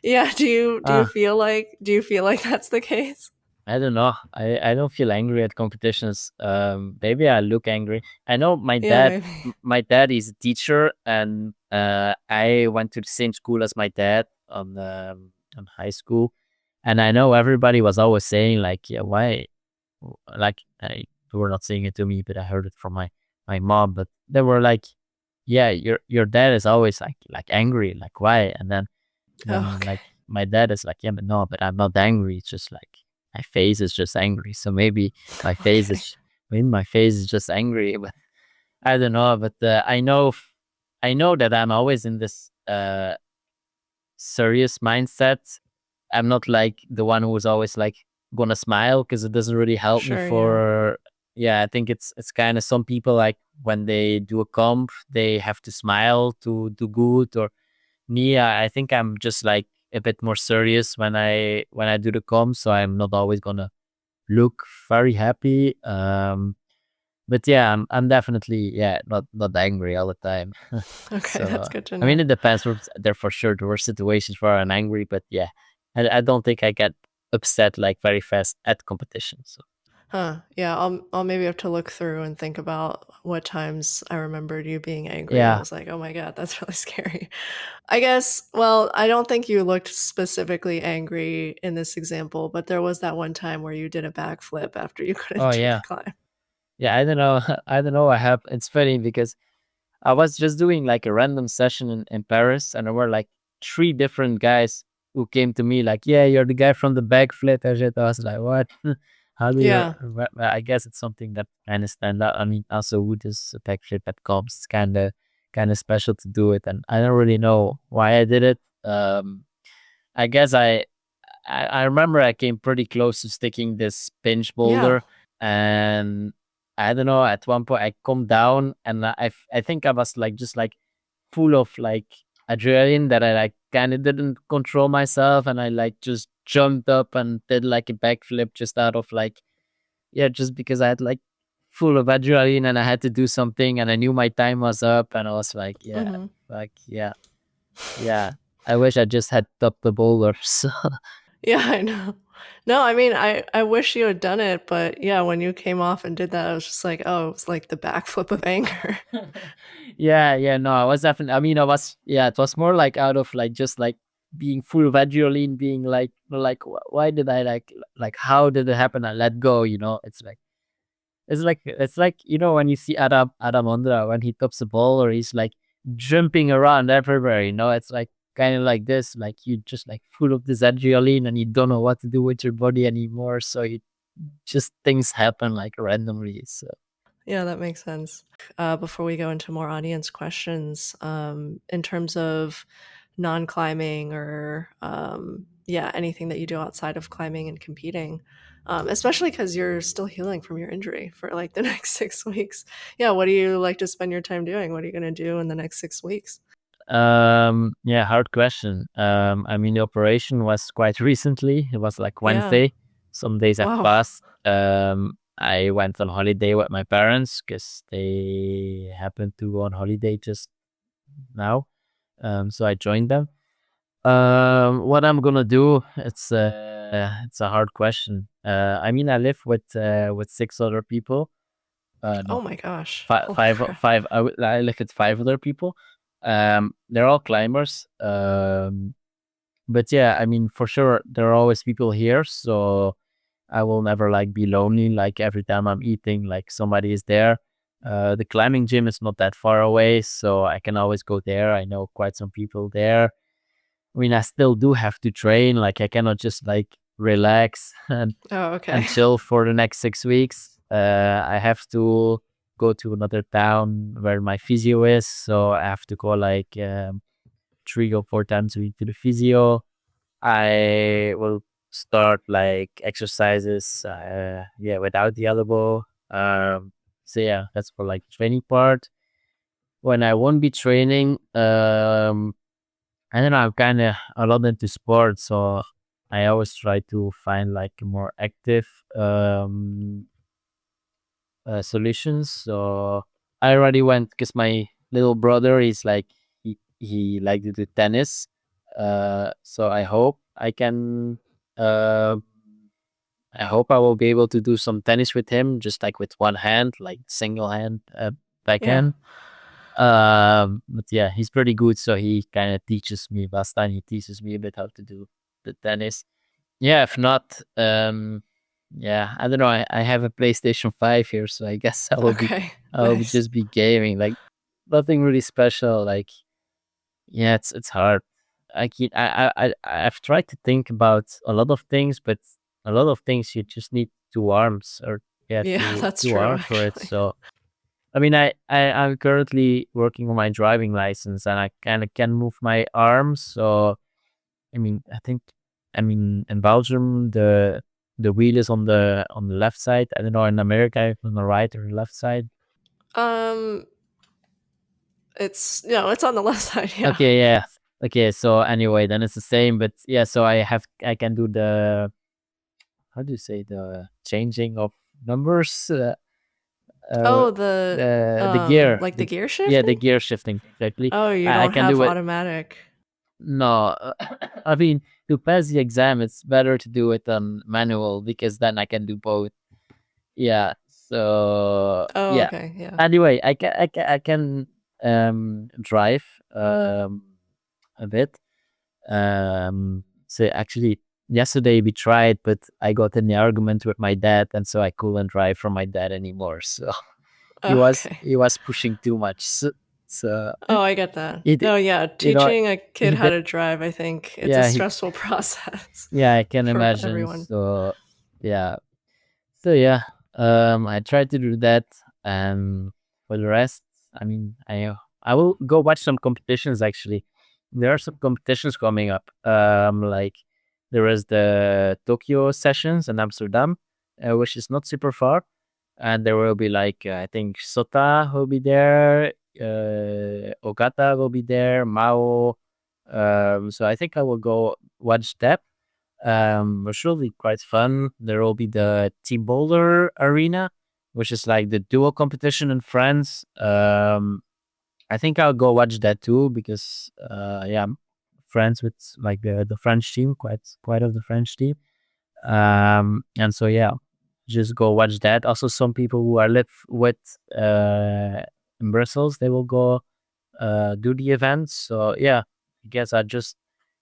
Yeah, Ah, do you feel like that's the case? I don't know. I don't feel angry at competitions. Maybe I look angry. I know Yeah, maybe. my dad is a teacher, and I went to the same school as my dad on high school, and I know everybody was always saying like, yeah, why? Like they were not saying it to me, but I heard it from my mom. But they were like, yeah, your dad is always like angry, like why? And Oh, then okay. like my dad is like, yeah, but no, but I'm not angry. It's just like my face is just angry. So maybe my face Okay. is maybe my face is just angry. But I don't know. But I know that I'm always in this serious mindset. I'm not like the one who's always like gonna smile because it doesn't really help me Sure, yeah. for. Yeah, I think it's kind of some people like when they do a comp, they have to smile to do good. Or me, I think I'm just like a bit more serious when I do the comp, so I'm not always gonna look very happy. But yeah, I'm definitely, yeah, not angry all the time. Okay, So that's good to I mean, know. it depends. There for sure there were situations where I'm angry, but yeah, I don't think I get upset like very fast at competition. So Huh. Yeah, I'll maybe have to look through and think about what times I remembered you being angry and yeah, was like, "Oh my god, that's really scary." I guess, well, I don't think you looked specifically angry in this example, but there was that one time where you did a backflip after you couldn't oh do the yeah, climb. yeah. I don't know. I don't know. I have. It's funny because I was just doing like a random session in Paris, and there were like three different guys who came to me like, "Yeah, you're the guy from the backflip." And shit. I was like, "What? How do you?" Yeah. I guess it's something that kind of stand out. I mean, also who does a backflip at comps? It's kind of special to do it, and I don't really know why I did it. I guess I remember I came pretty close to sticking this pinch Yeah. boulder, and I don't know. At one point, I come down, and I think I was like just like full of like adrenaline that I like kind of didn't control myself, and I like just jumped up and did like a backflip just out of like, yeah, just because I had like full of adrenaline, and I had to do something, and I knew my time was up, and I was Hmm. yeah, yeah. I wish I just had topped the boulder. So Yeah, I know. No, I mean, I wish you had done it, but yeah, when you came off and did that, I was just like, oh, it was like the backflip of anger. yeah, yeah. No, I was definitely. I mean, I was. Yeah, it was more like out of like just like being full of adrenaline, being like, why did I like how did it happen? I let go. It's like when you see Adam Ondra when he tops the ball or he's like jumping around everywhere. It's like kind of like this. Like you just like full of this adrenaline and you don't know what to do with your body anymore. So you just things happen like randomly. So Yeah, that makes sense. Before we go into more audience questions, in terms of non-climbing or yeah, anything that you do outside of climbing and competing, especially because you're still healing from your injury for like the next 6 weeks. Yeah, what do you like to spend your time doing? What are you going to do in the next 6 weeks? yeah, hard question. I mean the operation was quite recently. It was like Yeah. Wednesday. Some days have Wow. passed. I went on holiday with my parents because they happened to go on holiday just now. So I joined them. What I'm gonna do? It's a hard question. I mean, I live with 6 other people. Oh No, my gosh. five, Holy five, crap. five. I live with 5 other people. They're all climbers. But yeah, I mean, for sure, there are always people here, so I will never like be lonely. Like every time I'm eating, like somebody is there. The climbing gym is not that far away, so I can always go there. I know quite some people there. I mean, I still do have to train. Like, I cannot just like relax Oh, and okay. chill for the next 6 weeks. I have to go to another town where my physio is, so I have to go like 3 or 4 times a week to the physio. I will start like exercises, yeah, without the elbow. So yeah, that's for like training part. When I won't be training, I don't know, I'm kind of a lot into sports, so I always try to find like more active um solutions. So I already went because my little brother is like he like to do tennis. So uh I hope I will be able to do some tennis with him, just like with one hand, like single hand Yeah. backhand. But yeah, he's pretty good, so he kind of teaches me. Last time he teaches me a bit how to do the tennis. Yeah, if not, yeah, I don't know. I have a PlayStation 5 here, so I guess Okay. I will Nice. just be gaming. Like nothing really special. Like yeah, it's hard. I've tried to think about a lot of things, but a lot of things you just need 2 arms or yeah, Yeah, two that's two true, arms for it. actually. So I mean, I'm currently working on my driving license, and I kind of can move my arms. So I mean, I mean, in Belgium, the wheel is on the left side. I don't know in America if on the right or left side. Um, it's no, it's on the left side, yeah. Okay, yeah. Okay, so anyway, then it's the same. But yeah, so I can do the how do you say the changing of numbers? Uh, Oh, the the gear, like the gear yeah, the shifting? gear shifting exactly. Oh, you I don't can have do it. automatic. No, I mean to pass the exam, it's better to do it on manual because then I can do both. Yeah. So Oh, yeah. okay, yeah. Anyway, I can drive a bit. So actually yesterday we tried, but I got in the argument with my dad, and so I couldn't drive from my dad anymore. So Okay. he was pushing too much. So Oh, I get that. he did, No, yeah, you know teaching a kid he how did. to drive, I think it's a Yeah, stressful process yeah, I can for imagine. everyone. So yeah. So yeah, I tried to do that, and for the rest, I mean, I will go watch some competitions. Actually, there are some competitions coming up. Like there is the Tokyo sessions in Amsterdam, which is not super far, and there will be like I think Sota will be there, Ogata will be there, Mao. So I think I will go watch that. It's really quite fun. There will be the Team Boulder arena. which is like the duo competition in France. I think I'll go watch that too because yeah, I'm friends with like the French team, quite of the French team. And so yeah, just go watch that. Also, some people who I live with in Brussels, they will go do the events. So yeah, I guess I just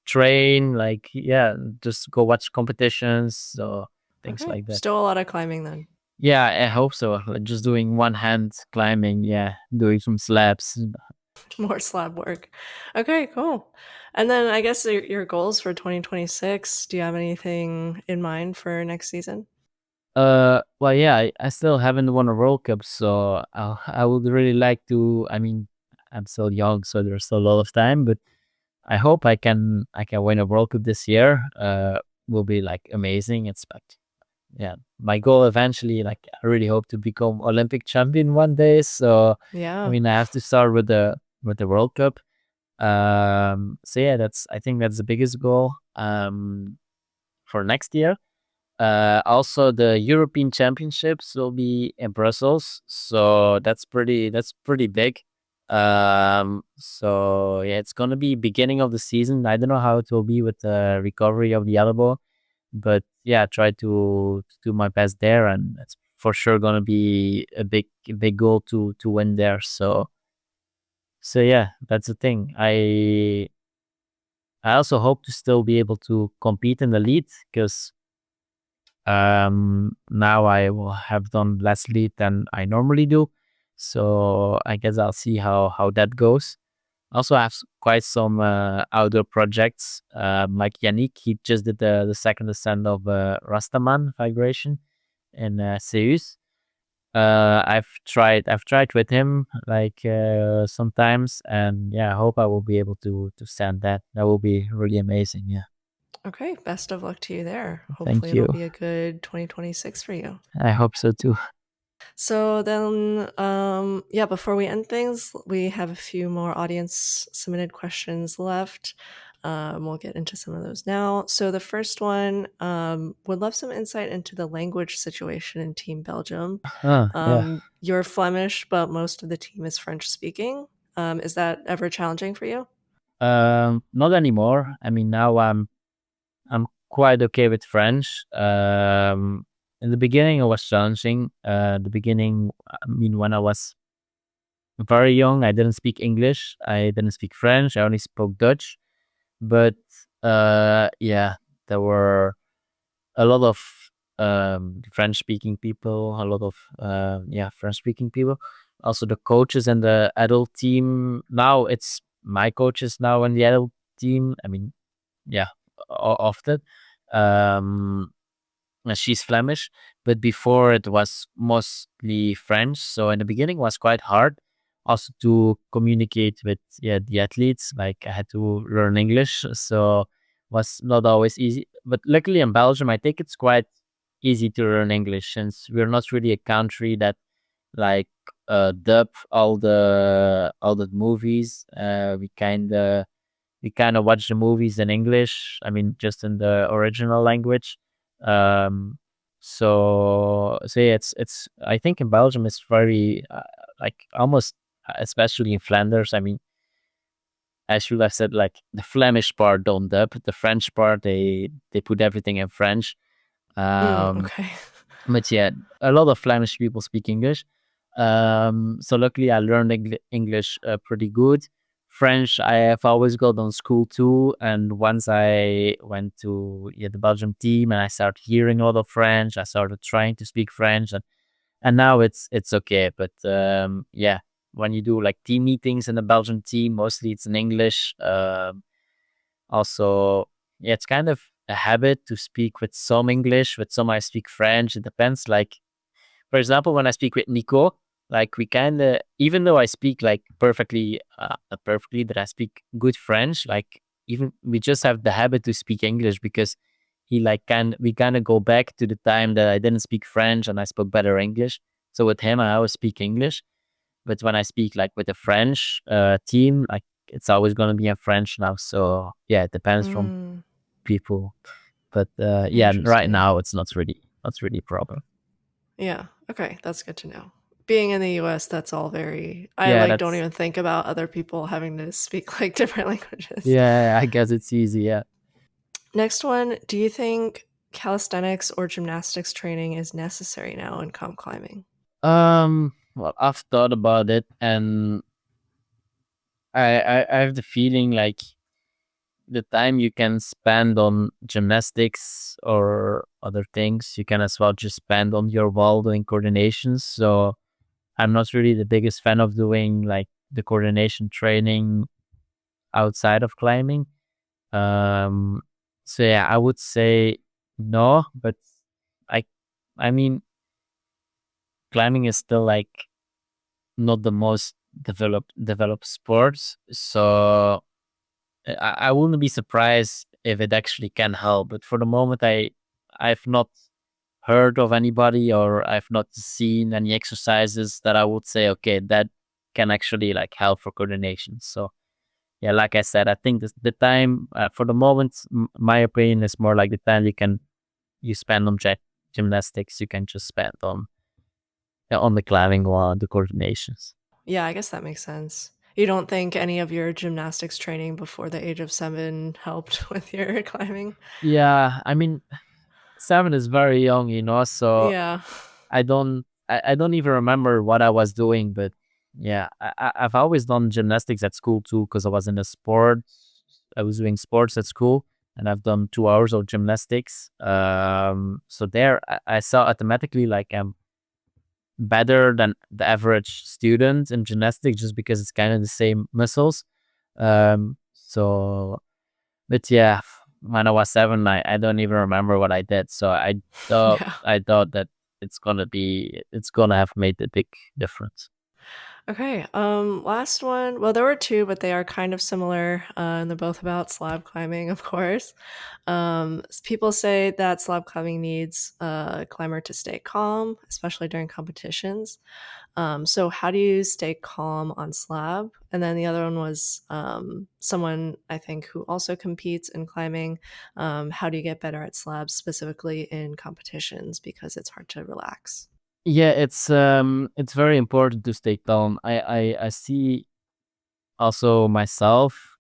train, like yeah, just go watch competitions, so things Okay. like that. Still a lot of climbing then. Yeah, I hope so. Like just doing one hand climbing, yeah, doing some slabs. More slab work. Okay, cool. And then I guess your goals for 2026. Do you have anything in mind for next season? Well, yeah, I still haven't won a World Cup, so I would really like to. I mean, I'm still young, so there's still a lot of time, but I hope I can win a World Cup this year. Will be like amazing. It's like yeah, my goal eventually, like I really hope to become Olympic champion one day. So I Yeah. mean, I have to start with the World Cup. So yeah, that's I think that's the biggest goal for next year. Also, the European Championships will be in Brussels, so that's pretty big. So yeah, it's gonna be beginning of the season. I don't know how it will be with the recovery of the elbow, but yeah, try to do my best there, and it's for sure gonna be a big goal to win there. So yeah, that's the thing. I also hope to still be able to compete in the lead because now I will have done less lead than I normally do. So I guess I'll see how that goes. Also, I have quite some outdoor projects. Like Yannick, he just did the second ascent of Rastaman vibration in Seus. I've tried with him like sometimes, and yeah, I hope I will be able to stand that. That will be really amazing. Yeah, Okay. Best of luck to you there. Hopefully thank it'll you. be a good 2026 for you. I hope so too. So then, yeah, before we end things, we have a few more audience submitted questions left. We'll get into some of those now. So the first one, would love some insight into the language situation in Team Belgium. Yeah. You're Flemish, but most of the team is French speaking. Is that ever challenging for you? Not anymore. I mean, now I'm quite okay with French. In the beginning, it was challenging. The beginning, I mean, when I was very young, I didn't speak English. I didn't speak French. I only spoke Dutch. But yeah, there were a lot of French speaking people. A lot of yeah, French speaking people. Also, the coaches and the adult team. Now it's my coaches now in the adult team. I mean, yeah, often. Um, she's Flemish, but before it was mostly French. So in the beginning, it was quite hard also to communicate with yeah the athletes. Like I had to learn English, so was not always easy. But luckily in Belgium, I think it's quite easy to learn English since we're not really a country that like dub all the movies. We kind of watch the movies in English. I mean, just in the original language. Um, so yeah, it's. I think in Belgium it's very like almost, especially in Flanders. I mean, I should have said like the Flemish part don't dub, the French part they put everything in French. Um, Okay. but yeah, a lot of Flemish people speak English. So luckily I learned English pretty good. French I have always got on school too, and once I went to yeah, the Belgium team and I started hearing a lot of French, I started trying to speak French, and now it's okay. But yeah, when you do like team meetings in the Belgian team, mostly it's in English. Also, yeah, it's kind of a habit to speak with some English, with some I speak French. It depends. Like for example, when I speak with Nico, like we kind of, even though I speak like perfectly, not perfectly, that I speak good French, like even we just have the habit to speak English because we kind of go back to the time that I didn't speak French and I spoke better English. So with him, I always speak English. But when I speak like with a French team, like it's always going to be in French now. So yeah, it depends from Mm, people. But yeah, right interesting. now it's not really a problem. Yeah. Okay, that's good to know. Being in the US, that's all very I, Yeah, like, don't that's even think about other people having to speak, like, different languages. yeah, I guess it's easy, yeah. Next one, do you think calisthenics or gymnastics training is necessary now in comp climbing? Well, I've thought about it, and I have the feeling like the time you can spend on gymnastics or other things, you can as well just spend on your wall doing coordinations. So I'm not really the biggest fan of doing like the coordination training outside of climbing. Um, so yeah, I would say no, but I, I mean, climbing is still like not the most developed sports. So I wouldn't be surprised if it actually can help. But for the moment, I've not heard of anybody or I've not seen any exercises that I would say, okay, that can actually like help for coordination. So yeah, like I said, I think this, the time for the moment, my opinion is more like the time you spend on gymnastics, you can just spend on the climbing or the coordinations. Yeah, I guess that makes sense. You don't think any of your gymnastics training before the age of 7 helped with your climbing? Yeah, I mean, 7 is very young, so Yeah. I don't even remember what I was doing, but yeah, I've always done gymnastics at school too because I was in a sport. I was doing sports at school, and I've done 2 hours of gymnastics. So there I saw automatically like I'm better than the average student in gymnastics just because it's kind of the same muscles. So but yeah, when I was 7, I don't even remember what I did. So Yeah. I thought that it's gonna have made a big difference. Okay, last one. Well, there were 2, but they are kind of similar, and they're both about slab climbing, of course. People say that slab climbing needs a climber to stay calm, especially during competitions. So how do you stay calm on slab? And then the other one was someone I think who also competes in climbing. How do you get better at slabs specifically in competitions because it's hard to relax? Yeah, it's very important to stay calm. I see also myself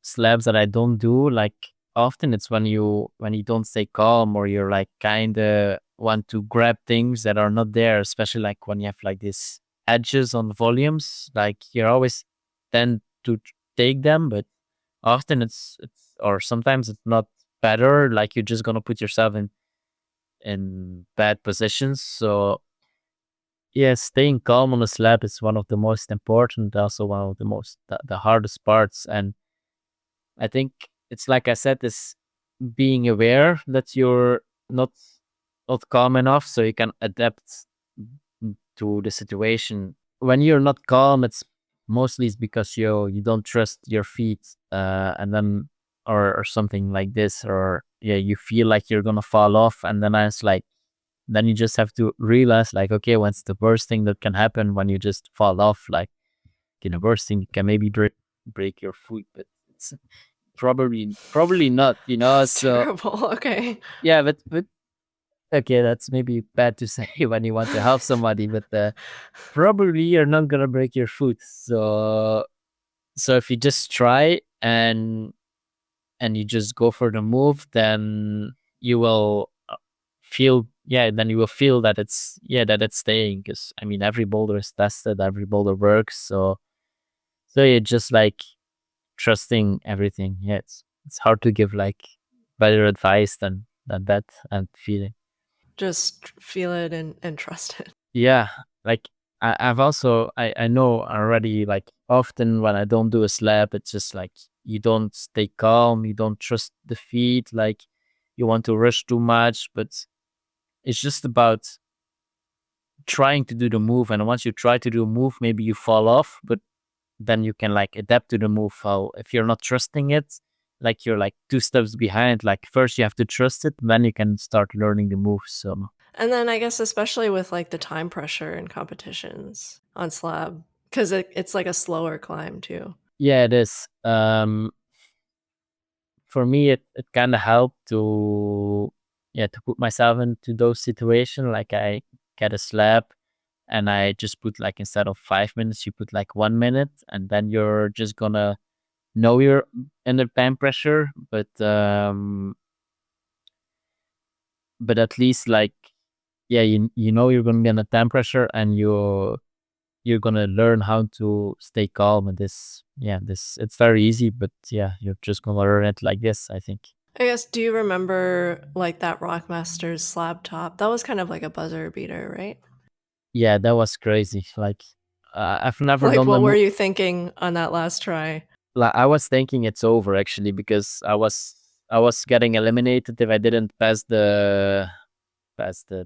slabs that I don't do like often. It's when you don't stay calm or you're like kind of want to grab things that are not there, especially like when you have like these edges on volumes. Like you're always tend to take them, but often it's or sometimes it's not better. Like you're just gonna put yourself in bad positions. So yeah, staying calm on a slab is one of the most important, also one of the the hardest parts. And I think it's like I said, this being aware that you're not not calm enough, so you can adapt to the situation. When you're not calm, it's mostly it's because you don't trust your feet, and then or something like this, or yeah, you feel like you're gonna fall off, and then it's like then you just have to realize like, okay, what's the worst thing that can happen when you just fall off? Like, the worst thing can maybe break your foot, but it's probably not, That's So terrible. Okay. yeah, but okay, that's maybe bad to say when you want to help somebody, but probably you're not gonna break your foot. So if you just try and you just go for the move, then you will feel then you will feel that it's staying. Because I mean, every boulder is tested, every boulder works. So you're just like trusting everything. Yeah, it's hard to give like better advice than that and feeling. Just feel it and trust it. Yeah, like I've also I know already like often when I don't do a slab, it's just like you don't stay calm, you don't trust the feet, like you want to rush too much, but it's just about trying to do the move. And once you try to do a move, maybe you fall off, but then you can like adapt to the move. How if you're not trusting it, like you're like 2 steps behind. Like first you have to trust it, then you can start learning the move. So And then I guess especially with like the time pressure in competitions on slab, because it's like a slower climb too. yeah, it is. For me, it kind of helped to put myself into those situations. Like I get a slab, and I just put like, instead of 5 minutes, you put like 1 minute, and then you're just gonna know you're under time pressure, but at least like, yeah, you know you're gonna be under time pressure, and you're gonna learn how to stay calm. And this it's very easy, but yeah, you're just gonna learn it like this, I think. I guess, do you remember like that Rockmasters slab top? That was kind of like a buzzer beater, right? Yeah, that was crazy. Like, I've never Like, done what were you thinking on that last try? like, I was thinking it's over actually, because I was getting eliminated if I didn't pass the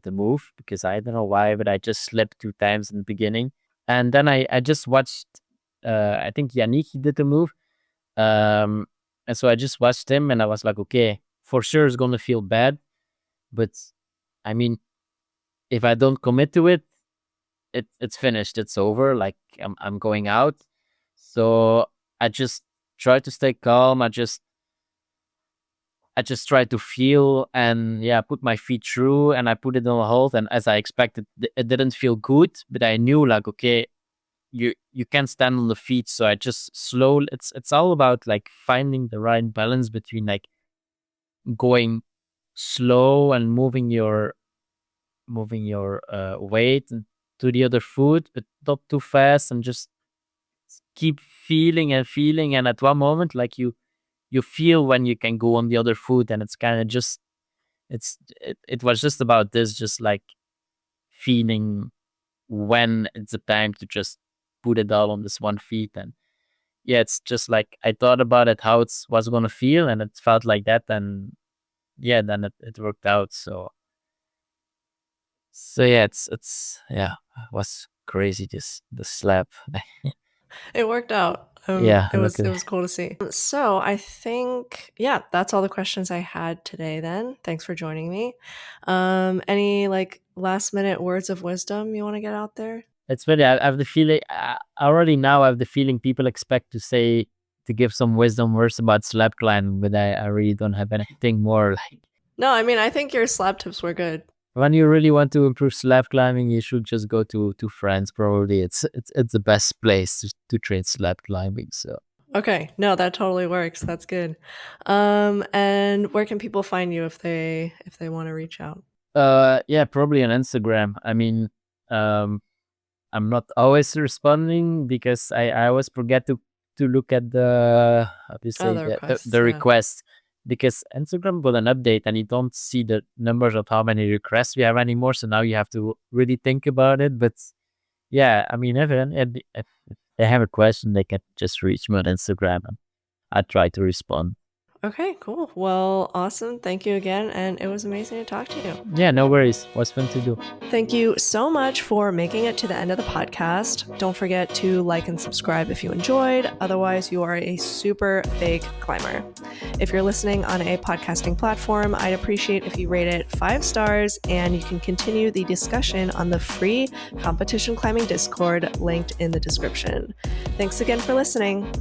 move, because I don't know why, but I just slipped 2 times in the beginning. And then I just watched, I think Yannick, he did the move. Um, and so I just watched him, and I was like, okay, for sure it's gonna feel bad, but I mean, if I don't commit to it, it's finished, it's over. Like, I'm going out. So I just try to stay calm. I just try to feel, and yeah, put my feet through, and I put it on hold. And as I expected, it didn't feel good, but I knew like, okay, you can't stand on the feet. So I just slowly, it's all about like finding the right balance between like going slow and moving your weight to the other foot, but not too fast, and just keep feeling and feeling. And at one moment, like, you feel when you can go on the other foot, and it's kind of just, it was just about this, just like feeling when it's the time to just put it all on this one feet. And yeah, it's just like, I thought about it, how it was gonna feel, and it felt like that. And yeah, then it worked out. So yeah, it's yeah, it was crazy, this the slap. It worked out. Yeah, It look was at it it. was cool to see. So I think, yeah, that's all the questions I had today. Then thanks for joining me. Any like last minute words of wisdom you want to get out there? It's really, I have the feeling, already now I have the feeling people expect to give some wisdom words about slap climbing, but I really don't have anything more. Like, No, I mean, I think your slab tips were good. when you really want to improve slab climbing, you should just go to France. Probably it's the best place to train slab climbing. So Okay, no, that totally works. That's good. And where can people find you if they want to reach out? yeah, probably on Instagram. I mean, um I'm not always responding, because I always forget to look at the, how do you Oh, say, the the requests, yeah. requests, because Instagram got an update, and you don't see the numbers of how many requests we have anymore. So now you have to really think about it. But yeah, I mean, if they have a question, they can just reach me on Instagram, and I try to respond. Okay, cool. Well, awesome. Thank you again, and it was amazing to talk to you. Yeah, no worries. Was fun to do. Thank you so much for making it to the end of the podcast. Don't forget to like and subscribe if you enjoyed. Otherwise, you are a super fake climber. If you're listening on a podcasting platform, I'd appreciate if you rate it 5 stars, and you can continue the discussion on the free competition climbing Discord linked in the description. Thanks again for listening.